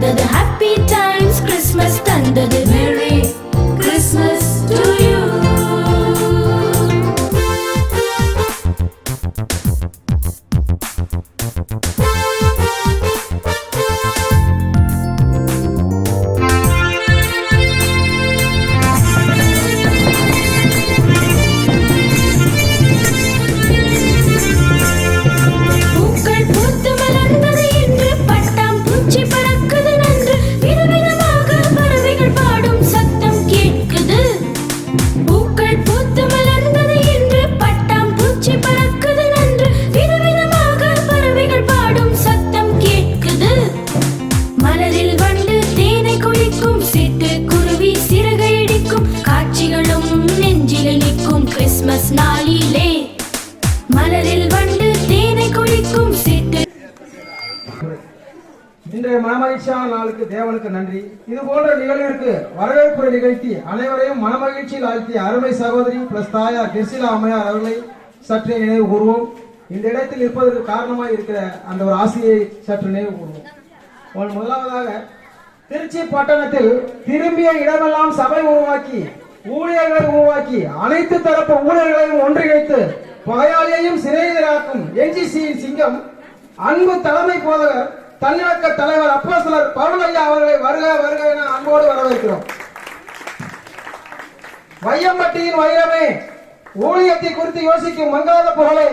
வந்தது happy times, Christmas தந்தது Merry Christmas to you. இன்றைய மனமகிழ்ச்சியான நாளுக்கு தேவனுக்கு நன்றி. இது போன்ற நிகழ்விற்கு வரவேற்புரை நிகழ்த்தி அனைவரையும் மனமகிழ்ச்சியில் ஆழ்த்திய அருமை சகோதரி பிளஸ் தாயார் கெர்சிலா அம்மையார் அவர்களை சற்றே நினைவு கூறுவோம். இந்த இடத்தில் இருப்பதற்கு காரணமாக இருக்கிற அந்த ஒரு ஆசிரியை சற்று நினைவு கூறுவோம். முதலாவதாக திருச்சி பட்டணத்தில் திரும்பிய இடமெல்லாம் சபை உருவாக்கி ஊழியர்களை உருவாக்கி அனைத்து தரப்பு ஊழியர்களையும் ஒன்றிணைத்து பகையாளியையும் சிறையிலாக்கும் என்ஜிசியின் சிங்கம் அன்பு தலைமை போதகர் தன்னிலக்க தலைவர் அப்போஸ்தலர் பவுல் ஐயா அவர்களை வருக வருக என அன்போடு வரவேற்கிறோம். வையம்பட்டியின் வைரமே, ஊழியத்தை குறித்து யோசிக்கும் மங்காத புகழே,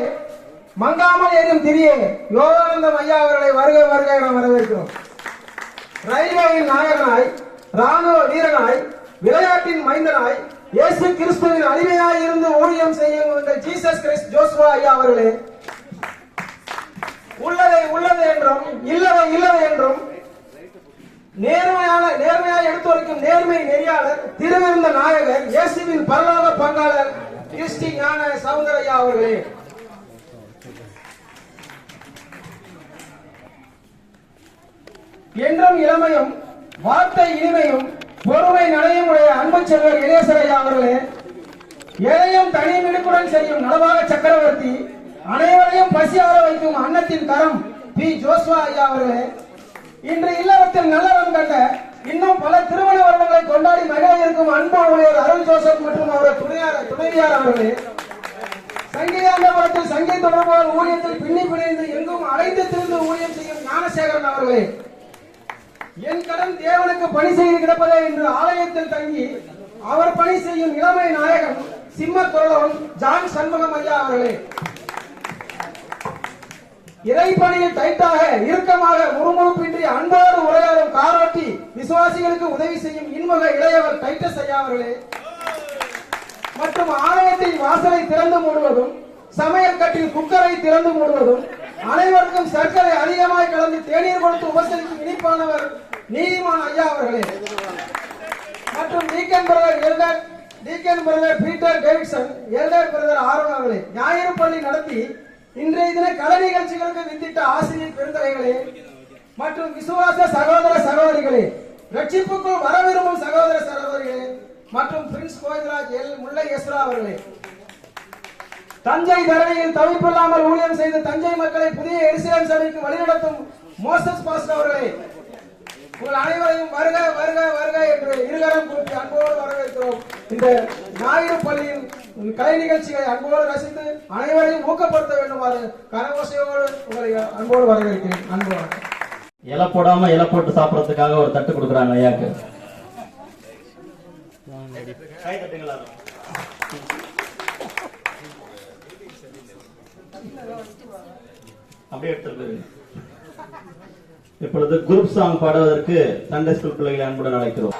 மங்காமல் எனும் திரியே யோகானந்தம் ஐயா அவர்களை வருக வருக என வரவேற்கிறோம். ரயில்வேயின் நாயகனாய், ராணுவ வீரனாய், விளையாட்டின் மைந்தனாய், இயேசு கிறிஸ்துவின் அடிமையாய் இருந்து ஊழியம் செய்யும் ஜீசஸ் கிறிஸ்ட் ஜோசுவா ஐயா அவர்களே, உள்ளதை உள்ளது என்றும் இல்லதை இல்லது என்றும் நேர்மையாய் எடுத்துரைக்கும் நேர்மை நெறியாளர், திருவிருந்த நாயகர், இயேசுவின் பரலோக பங்காளர் கிறிஸ்டி ஞான சௌந்தரையா அவர்களே, என்றும் இளமையும் வார்த்தை இனிமையும் பொறுமை நடையும் உடைய அன்பு செல்வர் இளையசரையா அவர்களே, எதையும் தனி மிடுக்குடன் செய்யும் நலவாக சக்கரவர்த்தி, அனைவரையும் பசியார வைக்கும் அன்னத்தின் கரம் பி ஜோஸ்வா ஐயா அவர்களே, இன்று இல்லறத்தில் நல்லவன் கண்ட இன்னும் பல திருமண வருடங்களை கொண்டாடி மகிழ இருக்கும் அன்பு ஊழியர் அருள் ஜோசப் மற்றும் அவரது துணைவியார் அவர்களே, சங்கீதாண்டபுரத்தில் சங்கீத தொடர்பால் ஊழியத்தில் பின்னி பிணைந்து எங்கும் அழைத்து திருந்து ஊழியம் செய்யும் ஞானசேகரன் அவர்களே, என் கடன் தேவனுக்கு பணி செய்து கிடப்பதே என்று ஆலயத்தில் தங்கி அவர் பணி செய்யும் இளமை நாயகன் சிம்ம குரலவன் ஜான் சண்முகம் ஐயா அவர்களே, இறைப்பணியில் டைட்டாக இறுக்கமாக முறுமுறுப்பின்றி அன்போடு உரையாடும் காரோட்டி விசுவாசிகளுக்கு உதவி செய்யும் இன்முக இளையவர் டைட்டஸ் ஐயா அவர்களே, மற்றும் ஆலயத்தின் வாசலை திறந்து மூடுவதும் சமையல் கட்டில் குக்கரை திறந்து மூடுவதும் அனைவருக்கும் சர்க்கரை அதிகமாய் கலந்து தேநீர் கொடுத்து உபசரிக்கும் இனிப்பானவர் நீதிமான் ஐயா அவர்களே, மற்றும் deacon brother Peter Davidson, elder brother Aaron அவர்களே, ஞாயிறு பள்ளி நடத்தி இன்றைய தின கலை நிகழ்ச்சிகளுக்கு வித்திட்ட ஆசிரியர் பெருந்தகைகளே மற்றும் விசுவாச சகோதர சகோதரிகளே, ரட்சிப்புக்குள் வர விரும்பும் சகோதர சகோதரிகளே மற்றும் பிரின்ஸ் கோவிந்தராஜ் எல் முல்லை எஸ்ரா அவர்களே, தஞ்சை தரணியில் தவிப்பில்லாமல் ஊழியம் செய்து தஞ்சை மக்களை புதிய எருசலேம் சபைக்கு வழிநடத்தும் மோசஸ் பாஸ்டர் அவர்களே, உங்கள் அனைவரையும் வருக வருக வருக என்று இருகரம் கூப்பி அன்போடு வரவேற்கிறோம். இந்த ஞாயிறு பள்ளியின் கலை நிகழ்ச்சிகளை அன்போடு ரசித்து அனைவரையும் ஊக்கப்படுத்த வேண்டுமாறு கரகோசையோடு உங்களை அன்போடு வரவேற்கிறேன். அன்போடு இலை போடாம இலை போட்டு சாப்பிடறதுக்காக ஒரு தட்டு கொடுக்குறாங்க ஐயாக்கு. அப்படியே எடுத்து இப்பொழுது குரூப் சாங் பாடுவதற்கு சண்டே ஸ்கூல் பிள்ளைகளை அன்புடன் அழைக்கிறோம்.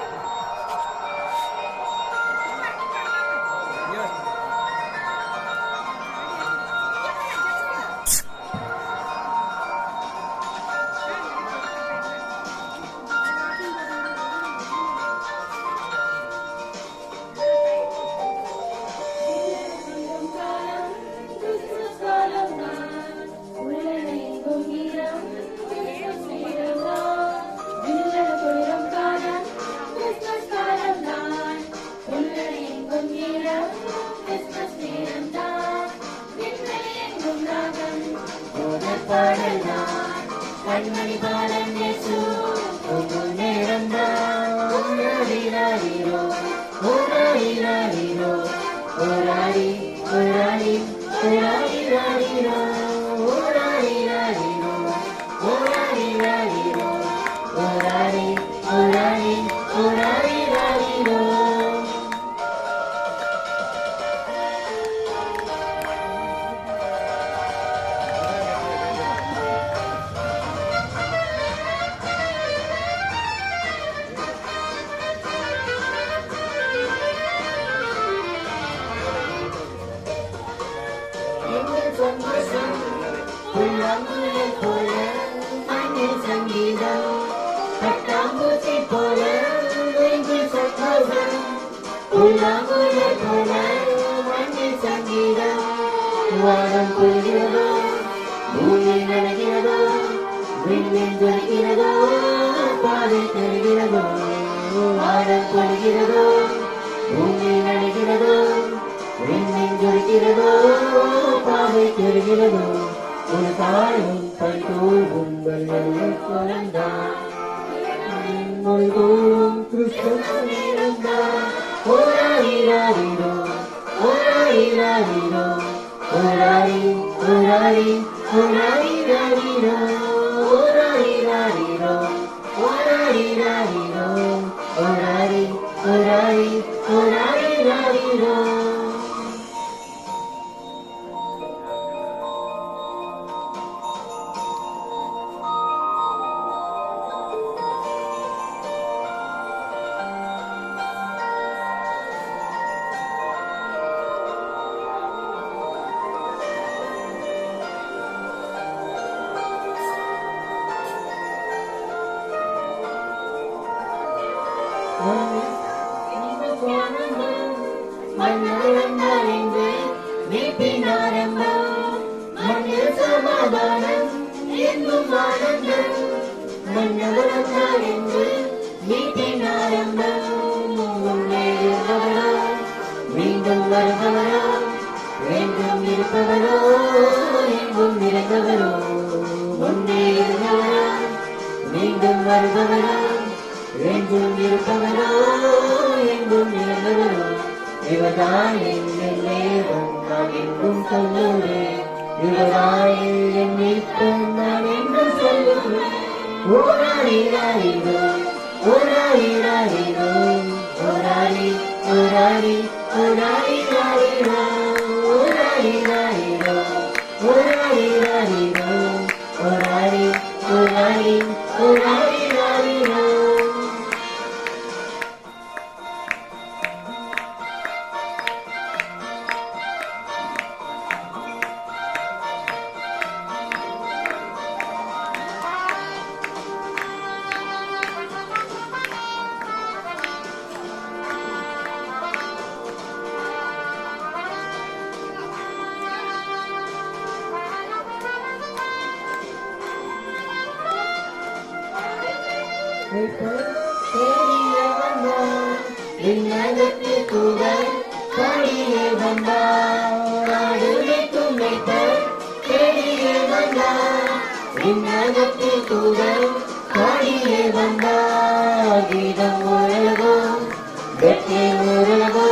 புல்லாங்குழல் போல மண்ணில் சங்கீதம் வானம் பொழிகிறதோ பூமி நனைகிறதோ விண்ணில் ஜொலிக்கிறதோ பாதை தெரிகிறதோ வானம் பொழிகிறதோ பூமி நனைகிறதோ விண்ணில் ஜொலிக்கிறதோ பாதை தெரிகிறதோ ஒரு தாயும் பல்தோறும் வல்லமை குழந்தான் முழுதோறும் கிறிஸ்தவம் இருந்தான் ஓராரிராரிரோ ஓராரிராரிரோ ஓராரி ஓராரி ஓராரிராரிரோ ஓராரிராரிரோ ஓராரிராரிரோ ஓராரி ஓராரி ஓராரிராரிரோ மன்னரங்கறிந்து வீட்டின் ஆரம்பம் மண்ணில் சமாதானம் எங்கும் ஆனந்தம் மன்னரங்கறிந்து வீட்டின் ஆரம்பம் முன்னேறுபவரோ மீண்டும் வருபவரோ என்றும் இருப்பவரோ எங்கும் நிறைந்தவரோ முன்னேறுபவரோ மீண்டும் வருபவரோ என்றும் இருப்பவரோ எங்கும் நிறைந்தவரோ இவர்தான் என் தேவன் நான் எங்கும் சொல்லுவேன் இவர்தான் என் மீட்பன் நான் எங்கும் சொல்லுவேன் ஓராரிராரிரோ ஓராரிராரிரோ ஓராரி ஓராரி ஓராரிராரிரோ ஓராரிராரிரோ ஓராரிராரிரோ ஓராரி ஓராரி ஓராரிராரிரோ விண்ணகத்தில் கூட பாடியே வந்தார் ஆடுமைக்கும் மேய்ப்பர் தேடியே வந்தார் விண்ணகத்தில் கூட பாடியே வந்தார் கீதம் ஓரளவோ வெற்றி ஓரளவோ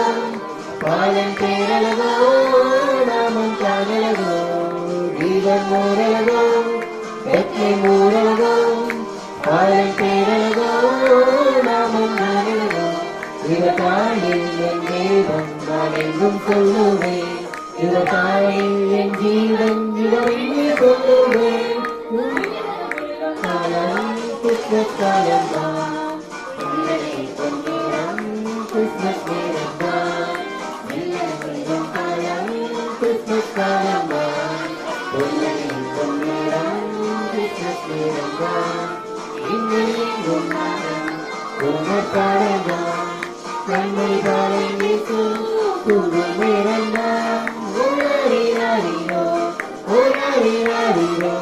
பாலன் பேரளவோ நாமம் காணளவோ கீதம் ஓரளவோ வெற்றி ஓரளவோ பாலன் பேரளவோ நாமம் காணளவோ இவர்தானில் என் தேவன் நான் எங்கும் சொல்லுவேன் இவர்தானில் என் ஜீவன் இவரையே சொல்லுவேன் காலம் கிறிஸ்மஸ் காலம்தான் கிறிஸ்மஸ் நேரம்தான் காலம் கிறிஸ்மஸ் காலம்தான் கிறிஸ்மஸ் நேரம்தான் இன்னும் காலம்தான் கண்மணி காலை வீசு தூங்கும் நேரம்தான் ஓராரிராரிரோ ஓராரிராரிரோ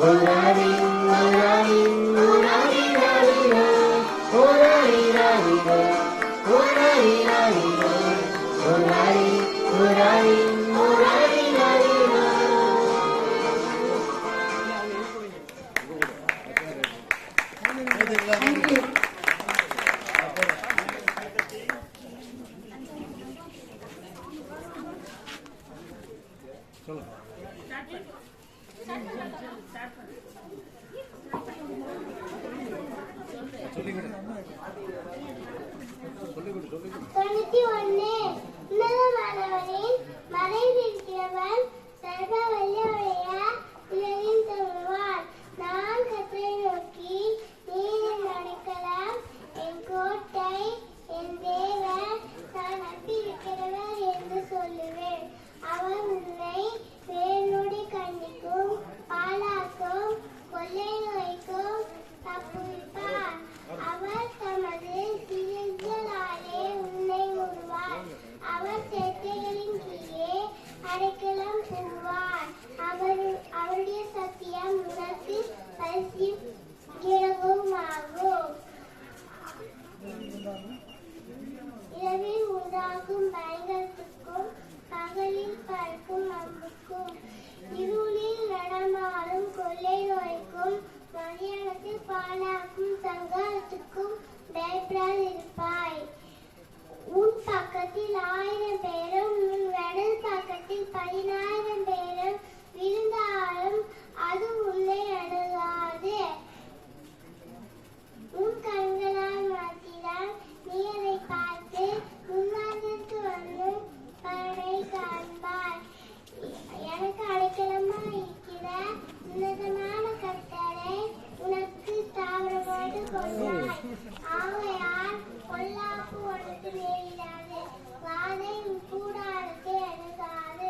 ஓராரி ஓராரி ஓராரிராரிரோ ஓராரிராரிரோ ஓராரிராரிரோ ஓராரி ஓராரி ஓராரிராரிரோ Thank you. மறைந்திருக்கிறவன் சர்வ வல்லவரைய உலகின் தருவான் நான் கர்த்தரை நோக்கி நீர் என் அடைக்கலம் என் கோட்டை என் தேவன் நான் நம்பியிருக்கிறவர் என்று சொல்லுவேன் அவர் உன்னை வேரோடு கண்டிக்கும் பாலாக்கும் கொள்ளை நோய்க்கும் தப்புவிப்பார் அவர் தமது சிறுகளாலே உன்னை மூடுவார் ஆகையால் பொல்லாப்பு உனக்கு நேரிடாது, வாதை உன் கூடாரத்தை அணுகாது.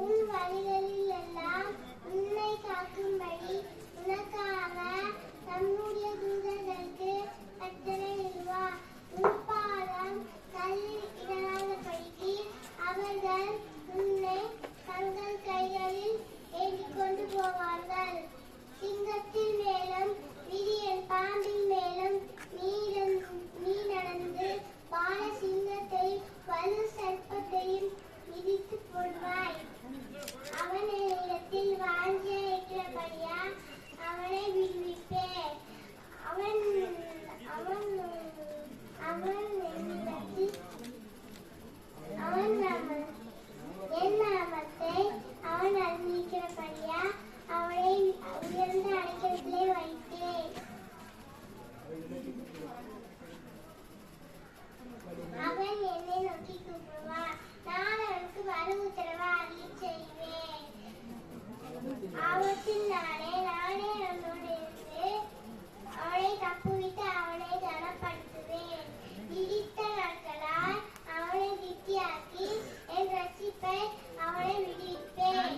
உன் வழிகளில் எல்லாம் உன்னை காக்கும்படி உனக்காக தம்முடைய தூதர்களுக்கு கட்டளையிடுவார். உன் பாதம் கல்லில் இடராதபடிக்கு அவர்கள் உன்னை தங்கள் கைகளில் ஏந்திக் கொண்டு போவார்கள். சிங்கத்தின் மேலும் விரியன் பாம்பின் மேலும் நீ நடந்து பால சிங்கத்தை வலு சர்ப்பத்தையும் மிதித்து போடுவாய். அவன் என்னிடத்தில் வாஞ்சிக்கிறபடியா அவனை விடுவிப்பேன். அவன் என் நாமத்தை அவன் அறிவிக்கிறபடியா அவனை உயர்ந்த அடைக்கலத்திலே வைத்தேன். அவன் என்னை நோக்கி கூப்பிடுவான், நான் அவனுக்கு மறு உத்தரவு அருளிச் செய்வேன். ஆபத்தில் நானே அவனோடு இருந்து அவனை தப்புவித்து அவனை கனப்படுத்துவேன். இடித்த நாட்களால் அவனை திருப்தியாக்கி என் ரட்சிப்பை அவனை விடுவிப்பேன்.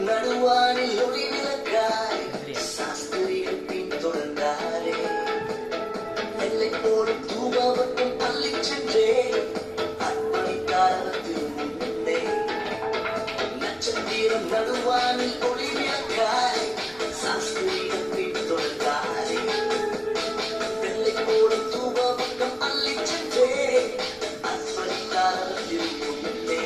நடுவானில் ஒளி விளக்காய் சாஸ்திரிகள் பின்தொடர்ந்தாரே, எல்லை போடும் தூபவட்டம் பள்ளிச் சென்றே அர்ப்பணித்தாரத்தில் முன்னே. நட்சத்திரம் நடுவானில் ஒளி விளக்காய் சாஸ்திரிகள் பின்தொடர்ந்தாரே, எல்லை போடும் தூபவட்டம் பள்ளிச் சென்றே அர்ப்பணித்தாரத்தில் முன்னே.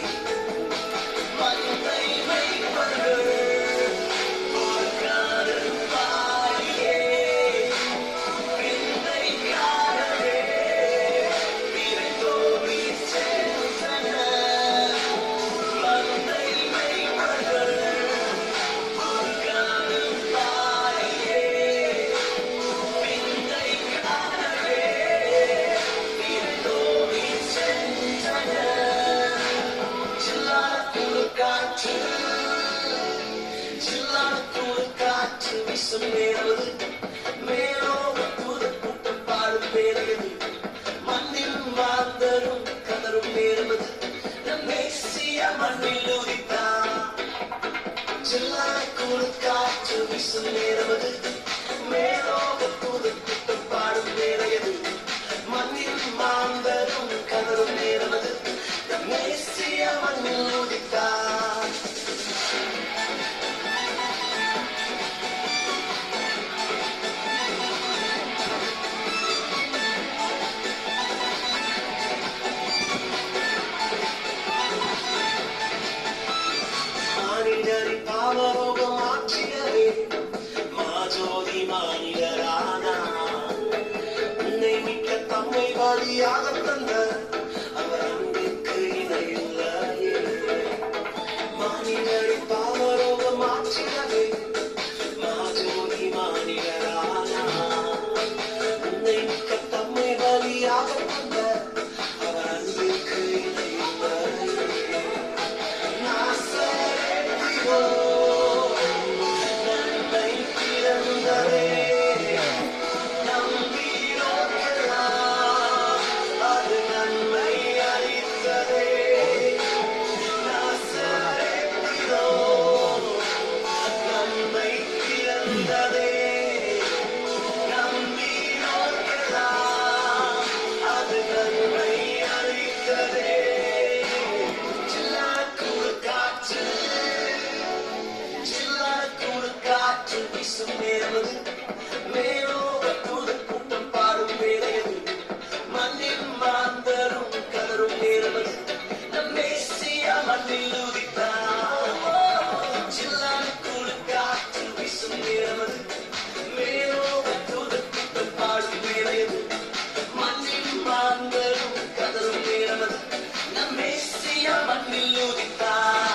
மானிடரின் பாவரோகம் மாற்றியவே மாஜோதி மானிடரானார். காற்றில் வீசும் நேரமது மேலோக தூதர் கூட்டம் பாடும் வேலையது மண்ணின் மாந்தரும் கதரும் நேரமது நம் மேசியா மண்ணில் உதித்தார் சில்லான குளிர் காற்றில் வீசும் நேரமது மேலோக தூதர் கூட்டம் பாடும் வேலையது மண்ணின் மாந்தரும் கதரும் நேரமது நம் மேசியா மண்ணில் உதித்தார்.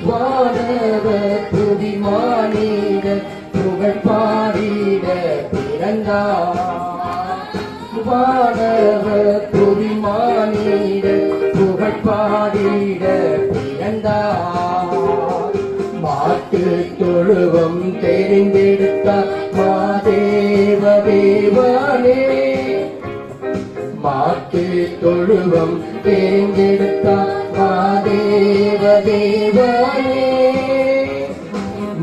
வானவ புவி மானிட புகழ் பாடிட பிறந்தார். வானவ புவி மானிட புகழ் பாடிட பிறந்தார். மாட்டு தொழுவம் தெரிந்தெடுத்தார் மாதேவ தேவனே. மாட்டு தொழுவம் தேர்ந்தெடுத்தார் மாதேவ தேவனே.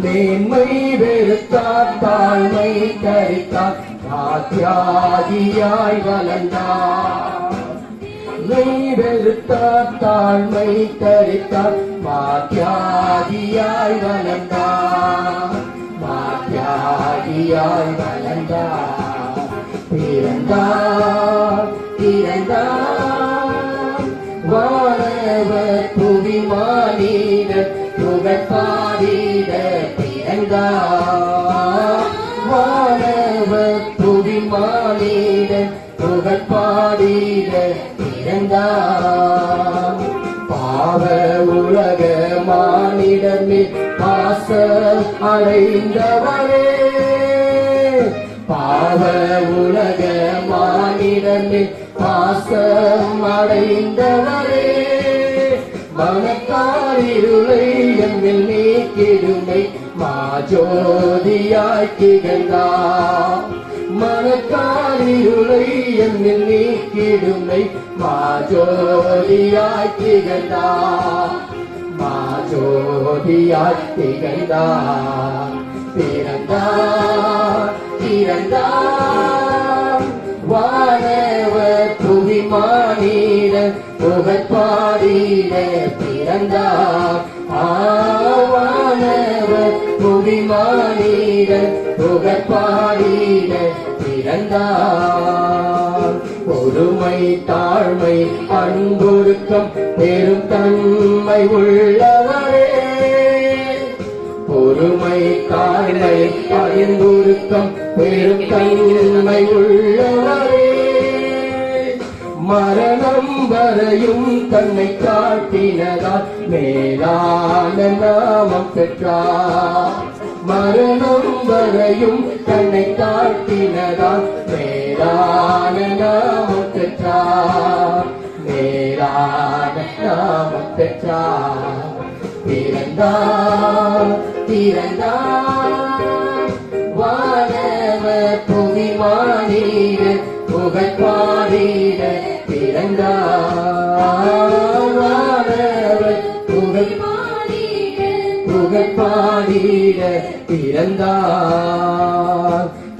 மேன்மை வெறுத்தார் தாழ்மை தரித்தார் ஆத்யாதியாய் வளர்ந்தார். மெய் வெறுத்தார் தாழ்மை தரித்தார் மாத்யாதியாய் வளர்ந்தார். மாத்யாதியாய் வளர்ந்தார். பிறந்தார் பிறந்தார். வானவ புவி மானிட புகழ் பாடிட பிறந்தார். வானவ புவி மானிட புகழ் பாடிட பிறந்தார். பாவ உலக மானிடமே பாச அடைந்தவரே. பாவ உலக மானிடமே பாசம் அடைந்தவரே. மனக்காரிருளை எம்மில் நீக்கிடுமை மாஜோதியாய் திகழ்ந்தார். மனக்காரிருளை எம்மில் நீக்கிடுமை மாஜோதியாய் திகழ்ந்தார். மாஜோதியாய் திகழ்ந்தார். பிறந்தார் பிறந்தார். வானவ புவி மானிட புகழ் பாடிட பிறந்தார். வானவ புவி மானிட புகழ் பாடிட பிறந்தார். பொறுமை தாழ்மை அன்பொடுக்கம் பெரும் தன்மை உள்ளவரே. பொறுமை தாழ்மை அன்பொடுக்கம் பெரும் தன்மை உள்ளவரே. மரணம் வரையும் தன்னை காட்டினதால் மேலான நாமம் பெற்றார். மரணம் வரையும் தன்னை காட்டினதால் மேலான நாமம் பெற்றார். மேலான நாமம் பெற்றார். பிறந்தார் பிறந்தார். வானவ புவி மானிட புகழ் பாடிட பிறந்தார். வானவ புகழ் புகழ் பாடிட பிறந்தார்.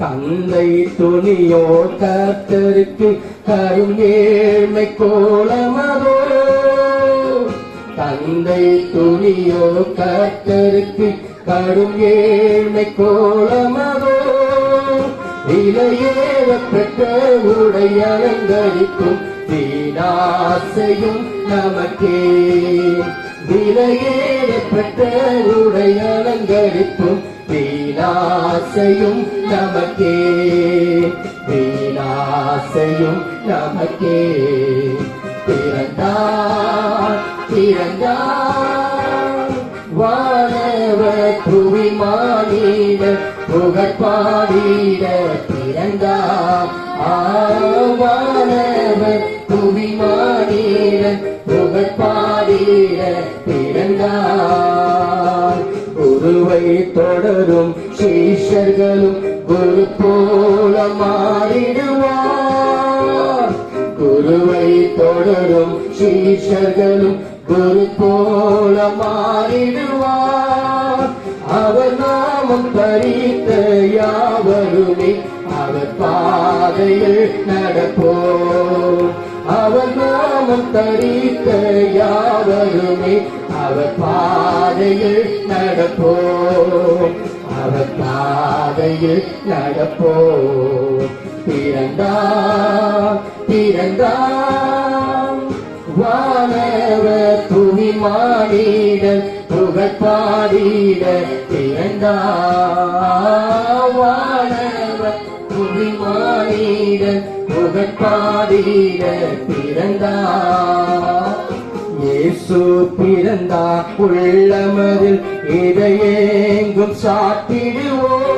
தந்தை துணியோ கர்த்தருக்கு கரும் ஏழ்மை கோலமதோ. தந்தை துணியோ கர்த்தருக்கு கரும் ஏழ்மை கோலமதோ. விலையேற பெற்ற உடை அலங்கரிக்கும் வீணாசையும் நமக்கே. விலையேற பெற்ற உடை அலங்கரிக்கும் வீணாசையும் நமக்கே. வீணாசையும் நமக்கே. பிறந்தார் பிறந்தார். வானவ புவி மானிட புகழ் பாடிட பிறந்தார். வானவ புவி மானிட புகழ் பாடிட பிறந்தார். குருவை தொடரும் சீஷர்களும் குரு போல மாறிடுவார். குருவை தொடரும் சீஷர்களும் குரு போல மாறிடுவார். அவர் நாமம் தரித்த யாவருமே அவர் பாதையில் நடப்போம். அவர் நாமம் தரித்த யாவருமே அவர் பாதையில் நடப்போம். அவர் பாதையில் நடப்போம். பிறந்தார் பிறந்தார் வானவர் புவி மானிடர் புகழ் பாடிட பிறந்தார். வானவர் புவி மானிடர் புகழ் பாடிட பிறந்தார். இயேசு பிறந்தார் உள்ளமதில் இதையெங்கும் சாட்டிடுவோம்.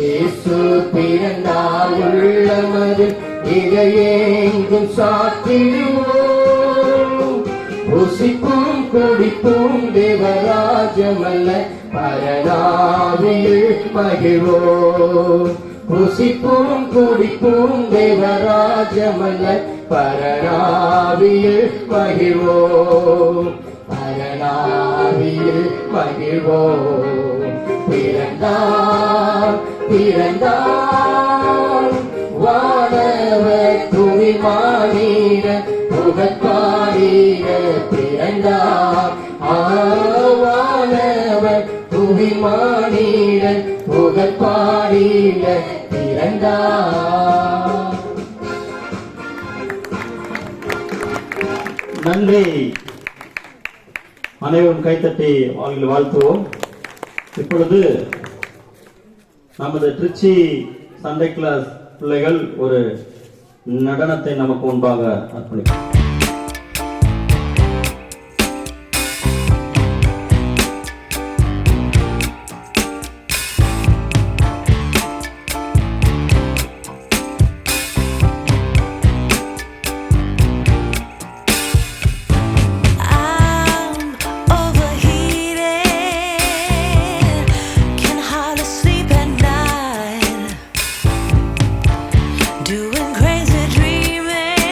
இயேசு பிறந்தார் உள்ளமதில் இதையெங்கும் சாட்டிடுவோம். புசிப்பும் குடிப்பும் தேவராஜமல்ல பரநாவியில் மகிழ்வோம். புசிப்பும் குடிப்பும் தேவராஜமல்ல பரநாவியில் மகிழ்வோம். பரநாவியில் மகிழ்வோம். பிறந்தார் பிறந்தார் வானவர் துணி மானிட புகழ்பாடிட பிறந்தார். வானவர் துணி மானிட புகழ்பாடிட பிறந்தார். நன்றி. அனைவரும் கைத்தட்டி அவர்கள் வாழ்த்துவோம். இப்பொழுது நமது திருச்சி சண்டே கிளாஸ் பிள்ளைகள் ஒரு நடனத்தை நமக்கு முன்பாக அர்ப்பணிக்கும். Doing crazy dreaming.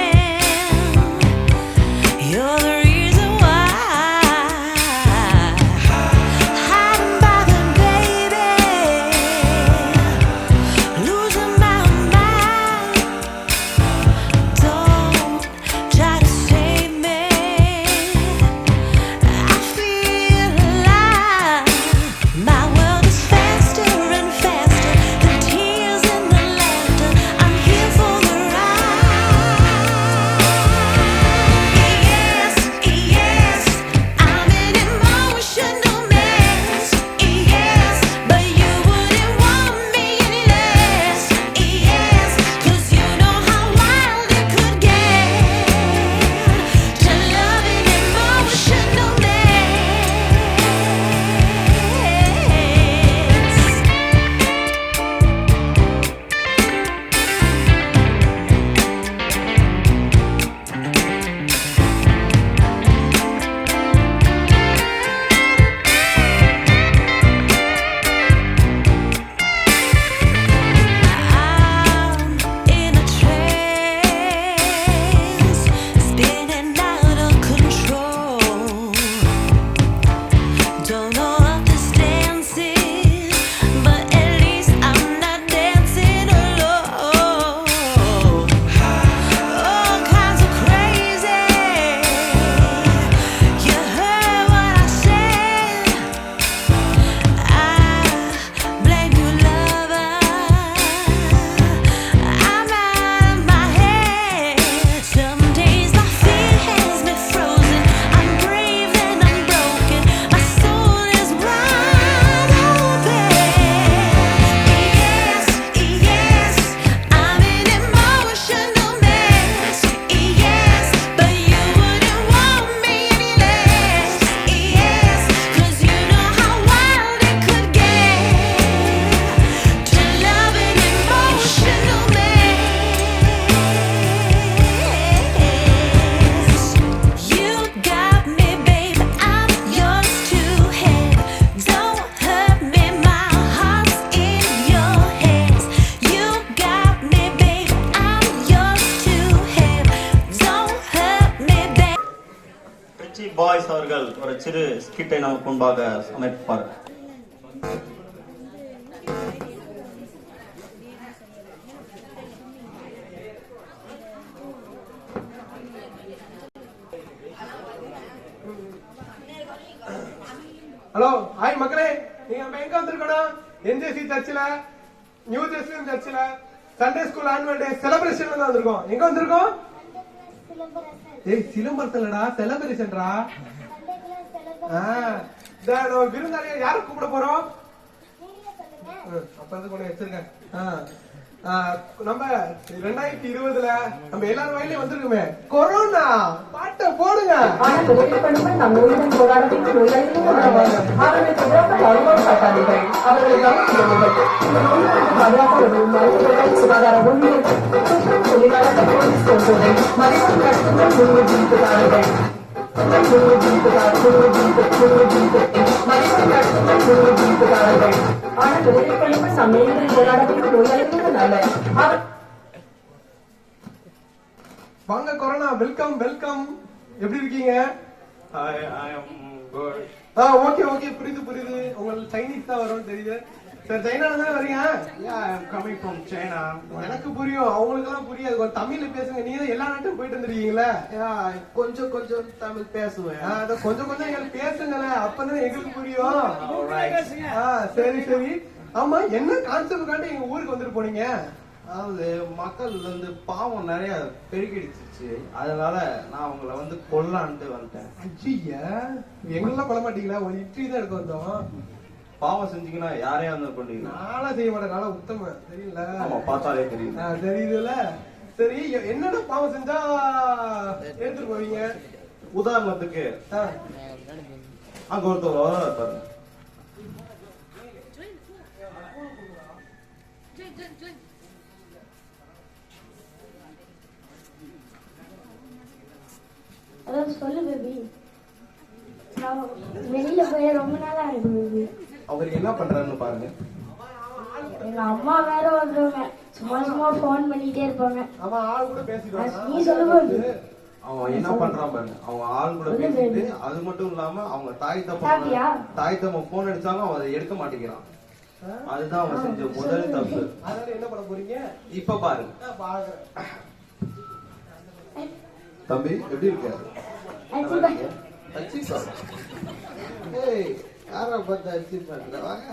Richie boys அவர்கள் ஒரு சிறு ஸ்கிட்டை நமக்கு முன்பாக அமைப்பார். ஹலோ, ஹாய் மக்களே, நீங்க நம்ம எங்க வந்திருக்கோம்? என்ஜேசி சர்ச்சில், நியூ ஜெருசலேம் சர்ச்சில் சண்டே ஸ்கூல் ஆனுவல் டே செலிப்ரேஷன்ல தான் வந்திருக்கோம். எங்க வந்திருக்கோம்? ஏய், சிலம்பரத்துலடா, செலிப்ரேஷன்டா. நம்ம விருந்தாளியா யாரை கூப்பிட போறோம்? அப்ப அது கொண்டு வச்சிருக்கேன். நம்ம 2020 நம்ம எல்லாரும் வயலையும் வந்திருக்குமே, கொரோனா பாட்டை போடுங்க. வாங்க கொரோனா, வெல்கம் வெல்கம். எப்படி இருக்கீங்க? ஓகே ஓகே, புரியுது புரியுது. உங்களுக்கு சைனீஸ் தான் வரும்னு தெரியுது. சார், சைனால தானே வரீங்க? coming from China. எனக்கு புரியும், அவங்களுக்கு எல்லாம் புரியாது. கொஞ்சம் தமிழ்ல பேசுங்க. நீங்க தான் எல்லா நாட்டுக்கும் போயிட்டு வந்துருக்கீங்களா? கொஞ்சம் கொஞ்சம் தமிழ் பேசுவேன். கொஞ்சம் கொஞ்சம் எங்களுக்கு பேசுங்களேன், அப்பதான் எங்களுக்கு புரியும். சரி சரி. ஆமா, என்ன கான்செப்ட் காட்டி எங்க ஊருக்கு வந்துட்டு போனீங்க? அதாவது மக்கள் வந்து பாவம் நிறைய பெருகிடுச்சு, அதனால நான் உங்களை வந்து கொல்லான்ட்டு வந்துட்டேன். ஐயா, எங்கெல்லாம் கொல்ல மாட்டீங்களா? ஒரு இட்லி தான் எடுக்க வந்தோம். பாவம் செஞ்சீங்கன்னா யாரையா வந்து கொண்டீங்க? நாளா செய்ய மாட்டேன், நாளா உத்தம, தெரியல? ஆமா, பார்த்தாலே தெரியும். தெரியுதுல. சரி, என்னென்ன பாவம் செஞ்சா எடுத்துட்டு போவீங்க? உதாரணத்துக்கு அங்க ஒருத்தர் பாருங்க. அதாவது சொல்லு பேபி. நான் வெளியில போய் ரொம்ப நாளா இருக்கு பேபி. அவர் என்ன பண்றாருன்னு பாருங்க. எங்க அம்மா வேற வந்துருவாங்க, சும்மா சும்மா போன் பண்ணிட்டே இருப்பாங்க. அவன் ஆள் கூட பேசிட்டு நீ சொல்லு பேபி. அவன் என்ன பண்றான் பாருங்க. அவன் ஆள் கூட பேசிட்டு, அது மட்டும் இல்லாம அவங்க தாய் தப்ப போன் அடிச்சாலும் அவன் அதை எடுக்க மாட்டேங்கிறான். அதுதான் அவன் செஞ்ச முதல் தப்பு. அதனால என்ன பண்ண போறீங்க இப்ப பாருங்க. தம்பி, எப்படி இருக்க? யார பார்த்து அச்சீவ் பண்ற? வாங்க.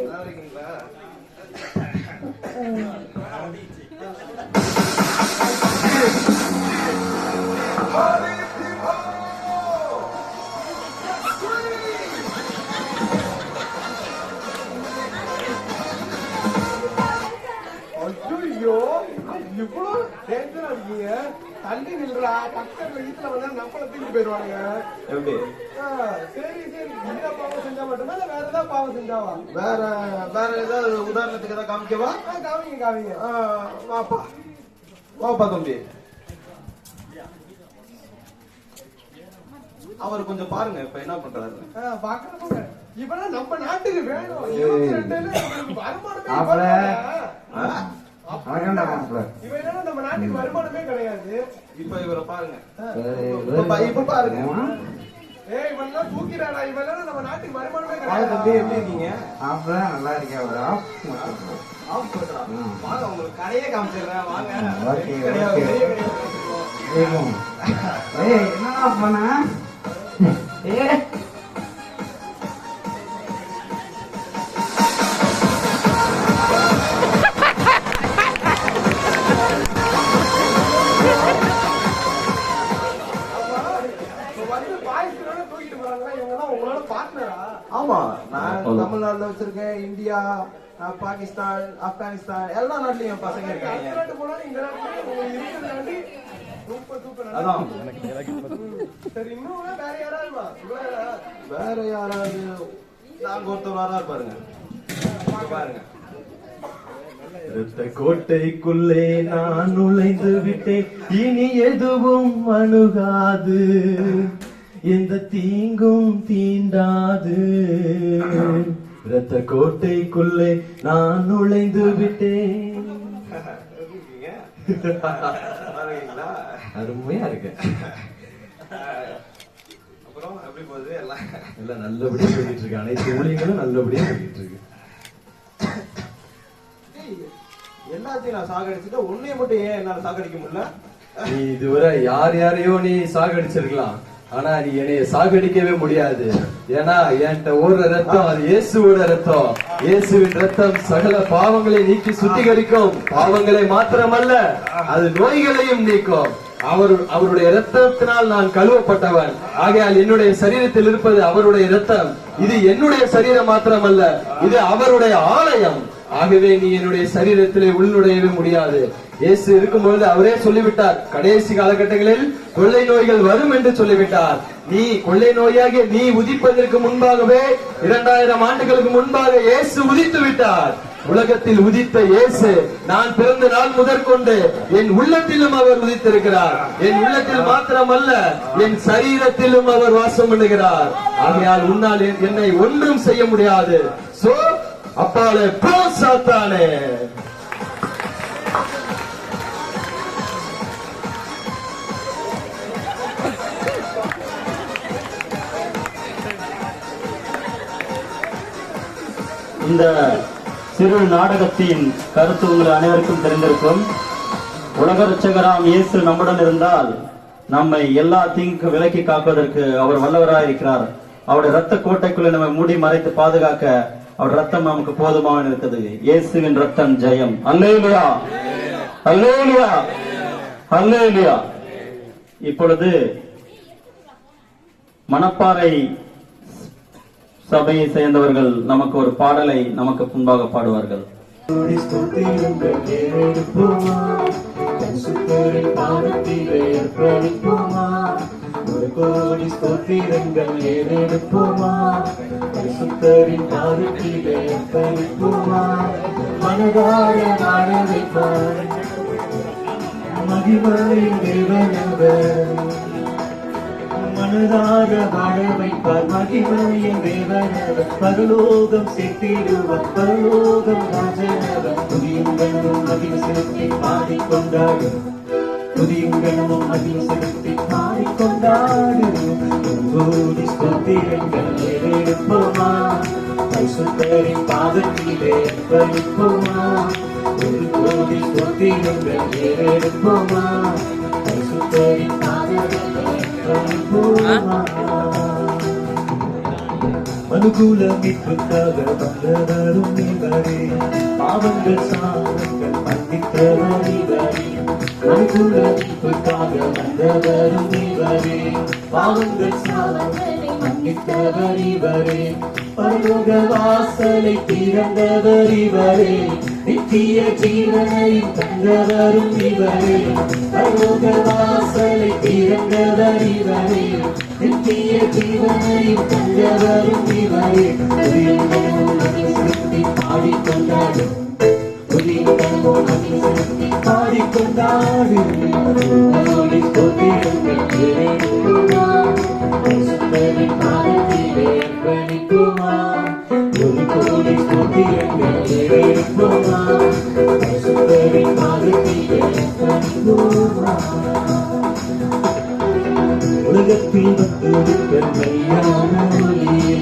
நல்லா இருக்கீங்களா? ஐயோ, இவ்வளவு டேஞ்சரா இருக்கீங்க. தள்ளி நில்றா, பக்கத்துல வீட்டுல வந்தா நம்மள தூக்கி போயிருவாங்க. எப்படி? சரி சரி, இந்த பாவம் செஞ்சா மட்டும்தான் இல்ல வேற ஏதாவது பாவம் செஞ்சாவா? வேற ஏதாவது உதாரணத்துக்கு ஏதாவது காமிக்கவா? காமிங்க காமிங்க. வாப்பா வாப்பா தம்பி. அவர் கொஞ்சம் பாருங்க இப்ப என்ன பண்றாரு. பாக்குறப்ப இவெல்லாம் நம்ம நாட்டுக்கு வேணும். 22 வருமானமே இவன் நம்ம நாட்டுக்கு வருமானமே கிடையாது. இப்ப இவரை பாருங்க. இப்ப பாருங்க. ஏய், இவெல்லாம் தூக்கிடாடா. இவெல்லாம் நம்ம நாட்டுக்கு வருமானமே தம்பி, கிடையாது. எப்படி இருக்கீங்க? நல்லா இருக்கேன். வாங்க, உங்களுக்கு கடையே காமிச்சிடுறேன். வாங்க. என்னடா பண்ண? ஆமா, நான் தமிழ்நாட்டுல வச்சிருக்கேன், இந்தியா, பாகிஸ்தான், ஆப்கானிஸ்தான் எல்லா நாட்டுலயும் என் பசங்க இருக்காங்க. அதான். சரி, இன்னும் வேற யாராவது வேற யாராவது நாங்க ஒருத்தர் வரா பாருங்க. பாருங்க. இரத்த கோட்டைக்குள்ளே நான் நுழைந்து விட்டேன், இனி எதுவும் அணுகாது, எந்த தீங்கும் தீண்டாது. இரத்த கோட்டைக்குள்ளே நான் நுழைந்து விட்டேன். அருமையா இருக்கு. அப்புறம் எப்படி போகுது எல்லாம்? எல்லாம் நல்லபடியா போயிட்டு இருக்கு. அனைத்து ஊழியங்களும் நல்லபடியா போயிட்டு இருக்கு. எல்லாத்தையும் நான் சாகடிச்சுட்டு உன்னைய மட்டும் ஏன் என்னால சாகடிக்க முடியல? நீ இதுவரை யாரையோ நீ சாகடிச்சிருக்கலாம், ஆனா நீ என்னைய சாகடிக்கவே முடியாது. ஏன்னா என்கிட்ட ஓடுற ரத்தம் அது இயேசுவோட ரத்தம். இயேசுவின் ரத்தம் சகல பாவங்களை நீக்கி சுத்திகரிக்கும். பாவங்களை மாத்திரமல்ல, அது நோய்களையும் நீக்கும். அவருடைய ரத்தத்தினால் நான் கழுவப்பட்டவன். ஆகையால் என்னுடைய சரீரத்தில் இருப்பது அவருடைய ரத்தம். இது என்னுடைய சரீரம் மாத்திரமல்ல, இது அவருடைய ஆலயம். ஆகவே நீ என்னுடைய சரீரத்திலே உள்நுழையவே முடியாது. இயேசு இருக்கும்பொழுது அவரே சொல்லிவிட்டார், கடைசி காலகட்டங்களில் கொள்ளை நோய்கள் வரும் என்று சொல்லிவிட்டார். நீ கொள்ளை நோயாகிய நீ உதிப்பதற்கு முன்பாகவே 2000 ஆண்டுகளுக்கு முன்பாக இயேசு உதித்து விட்டார். உலகத்தில் உதித்த இயேசு நான் பிறந்த நாள் முதற்கொண்டு என் உள்ளத்திலும் அவர் உதித்திருக்கிறார். என் உள்ளத்தில் மாத்திரமல்ல, என் சரீரத்திலும் அவர் வாசம் பண்ணுகிறார். ஆகையால் உன்னால் என்னை ஒன்றும் செய்ய முடியாது. சோ அப்பாலே போ சாத்தானே. இந்த சிறு நாடகத்தின் கருத்து உங்கள் அனைவருக்கும் தெரிந்திருக்கும். உலக ரட்சகராம் இயேசு நம்முடன் இருந்தால் நம்மை எல்லா தீங்கு விலக்கி காப்பதற்கு அவர் வல்லவராய் இருக்கிறார். அவருடைய ரத்த கோட்டைக்குள்ள நம்ம மூடி மறைத்து பாதுகாக்க அவர் ரத்தம் நமக்கு போதுமாக இருக்குது. இயேசுவின் ரத்தம் ஜெயம். அல்லேலூயா, அல்லேலூயா, அல்லேலூயா. இப்பொழுது மணப்பாறை சபையை சேர்ந்தவர்கள் நமக்கு ஒரு பாடலை நமக்கு முன்பாக பாடுவார்கள். ஒரு கோடி ஸ்தோத்திரங்கள் ஏறெடுப்போமா, பரிசுத்தரின் பாதத்திலே அர்ப்பணிப்போமா. மனதார வாழ வைப்பார் மகிமையின் தேவனவர். மனதார வாழ வைப்பார் மகிமையின் தேவனவர். பரலோகம் சேர்த்திடுவார், பரலோகம் ராஜனவர். துதியுங்களும் மகிமை செலுத்தி பாடிக்கொண்டாடும், துதியுங்களும் மகிமை செலுத்தி பாடிக்கொண்டாடும். கோடி ஸ்தோத்திரங்கள் ஏறெடுப்போமா, பரிசுத்தரின் பாதத்திலே அர்ப்பணிப்போமா. ஒரு கோடி ஸ்தோத்திரங்கள் ஏறெடுப்போமா, பரிசுத்தரின் பாதத்திலே அர்ப்பணிப்போமா. மனுகுல மீட்புக்காக வந்தவரும் இவரே, பாவங்கள் சாபங்கள் மன்னித்தவர் இவரே. மனுகுல மீட்புக்காக வந்தவரும் இவரே, பாவங்கள் சாபங்களை மன்னித்தவர் இவரே. பரலோக வாசலை திறந்தவர் இவரே, நித்திய ஜீவனை தந்தவரும் இவரே. பரலோக வாசலை திறந்தவர் இவரே, நித்திய ஜீவனை தந்தவரும் இவரே. துதியுங்களும் மகிமை செலுத்தி பாடிக்கொண்டாடும், துதியுங்களும் மகிமை செலுத்தி பாடிக்கொண்டாடும். கோடி ஸ்தோத்திரங்கள் ஏறெடுப்போமா, பரிசுத்தரின் பாதத்திலே அர்ப்பணிப்போமா. ஒரு கோடி ஸ்தோத்திரங்கள் ஏறெடுப்போமா, பரிசுத்தரின் பாதத்திலே அர்ப்பணிப்போமா. உலகத்தில் வந்திருக்க மெய்யான ஒளியே,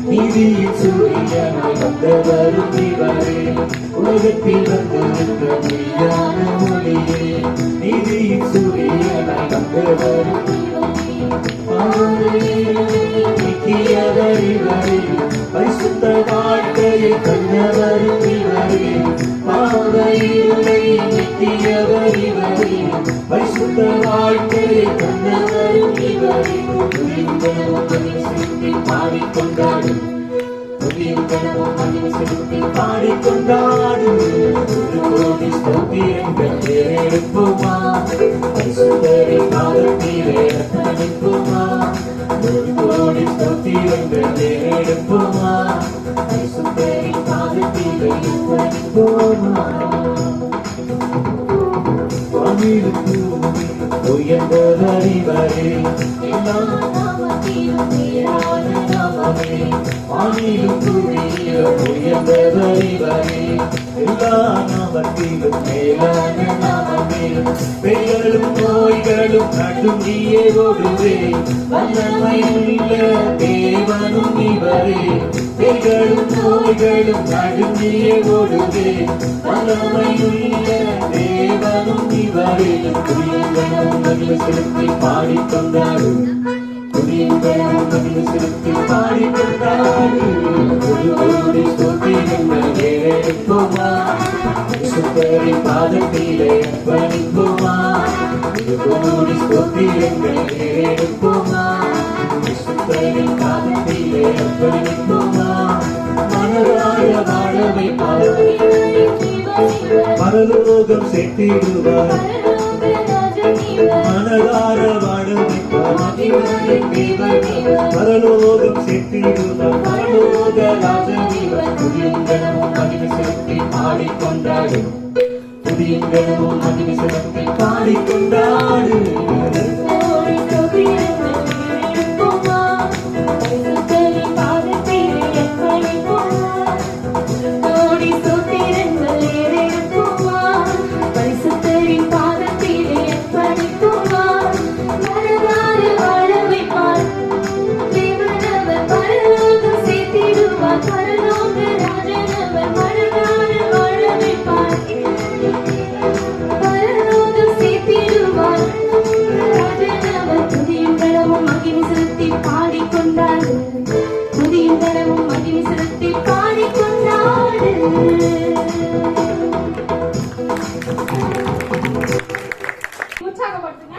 நீதியின் சூரியனாய் வந்தவரும் இவரே. உலகத்தில் வந்திருக்க மெய்யான ஒளியே, நீதியின் சூரியனாய் வந்தவரும் நீக்கியவர் இவரே. பரிசுத்த வாழ்க்கையை கண்டவரும் இவரே, பாதையிலே நீக்கியவர் இவரே. பரிசுத்த வாழ்க்கையை கண்டவரும் இவரே. துதியுங்களும் மகிமை செலுத்தி பாடிக்கொண்டாடும், துதியுங்களும் மகிமை செலுத்தி பாடிக்கொண்டாடும். ஒரு கோடி ஸ்தோத்திரங்கள் ஏறெடுப்போமா, பரிசுத்தரின் பாதத்திலே அர்ப்பணிப்போமா. ஒரு கோடி ஸ்தோத்திரங்கள் ஏறெடுப்போமா, பரிசுத்தரின் பாதத்திலே அர்ப்பணிப்போமா. உயர்ந்தவர் இவரே, எல்லா நாமத்திலும் மேலான நாமம் நாமமே வானிலும் பூமியிலும் உயர்ந்தவர் இவரே எல்லா நாமத்திலும் மேலான நாமமே பெயரும் நோய்களும் நடுங்கியே ஓடுவே வல்லமையுள்ள தேவனும் இவரே பெயரும் நோய்களும் நடுங்கியே ஓடுவே வல்லமையுள்ள தேவனும் இவரே துதியுங்களும் மகிமை செலுத்தி பாடிக்கொண்டாடும் துதியுங்களும் மகிமை செலுத்தி பாடிக்கொண்டாடு ஒரு ஸ்தோத்திரங்கள் ஏறெடுப்போமா சுத்தரின் பாதத்திலே அர்ப்பணிப்போமா ஒரு ஸ்தோத்திரங்கள் ஏறெடுப்போமா சுத்தரின் பாதத்திலே அர்ப்பணிப்போமா மனதார வாழ வைப்பார் பரலோகம் சேர்த்திடுவார் மனதார வாழ வைப்பார் பரலோகம் சேர்த்திடுவார் பரலோக ராஜனீவர் புதியங்களும் மகிமை செலுத்தி பாடிக்கொண்டாடு புதியங்களும் மகிமை செலுத்தி பாடிக்கொண்டாடு பாடிக்கொண்டாடு புதிய தரமும் மகிமை செலுத்தி பாடிக்கொண்டாடு உற்சாகப்படுத்துங்க.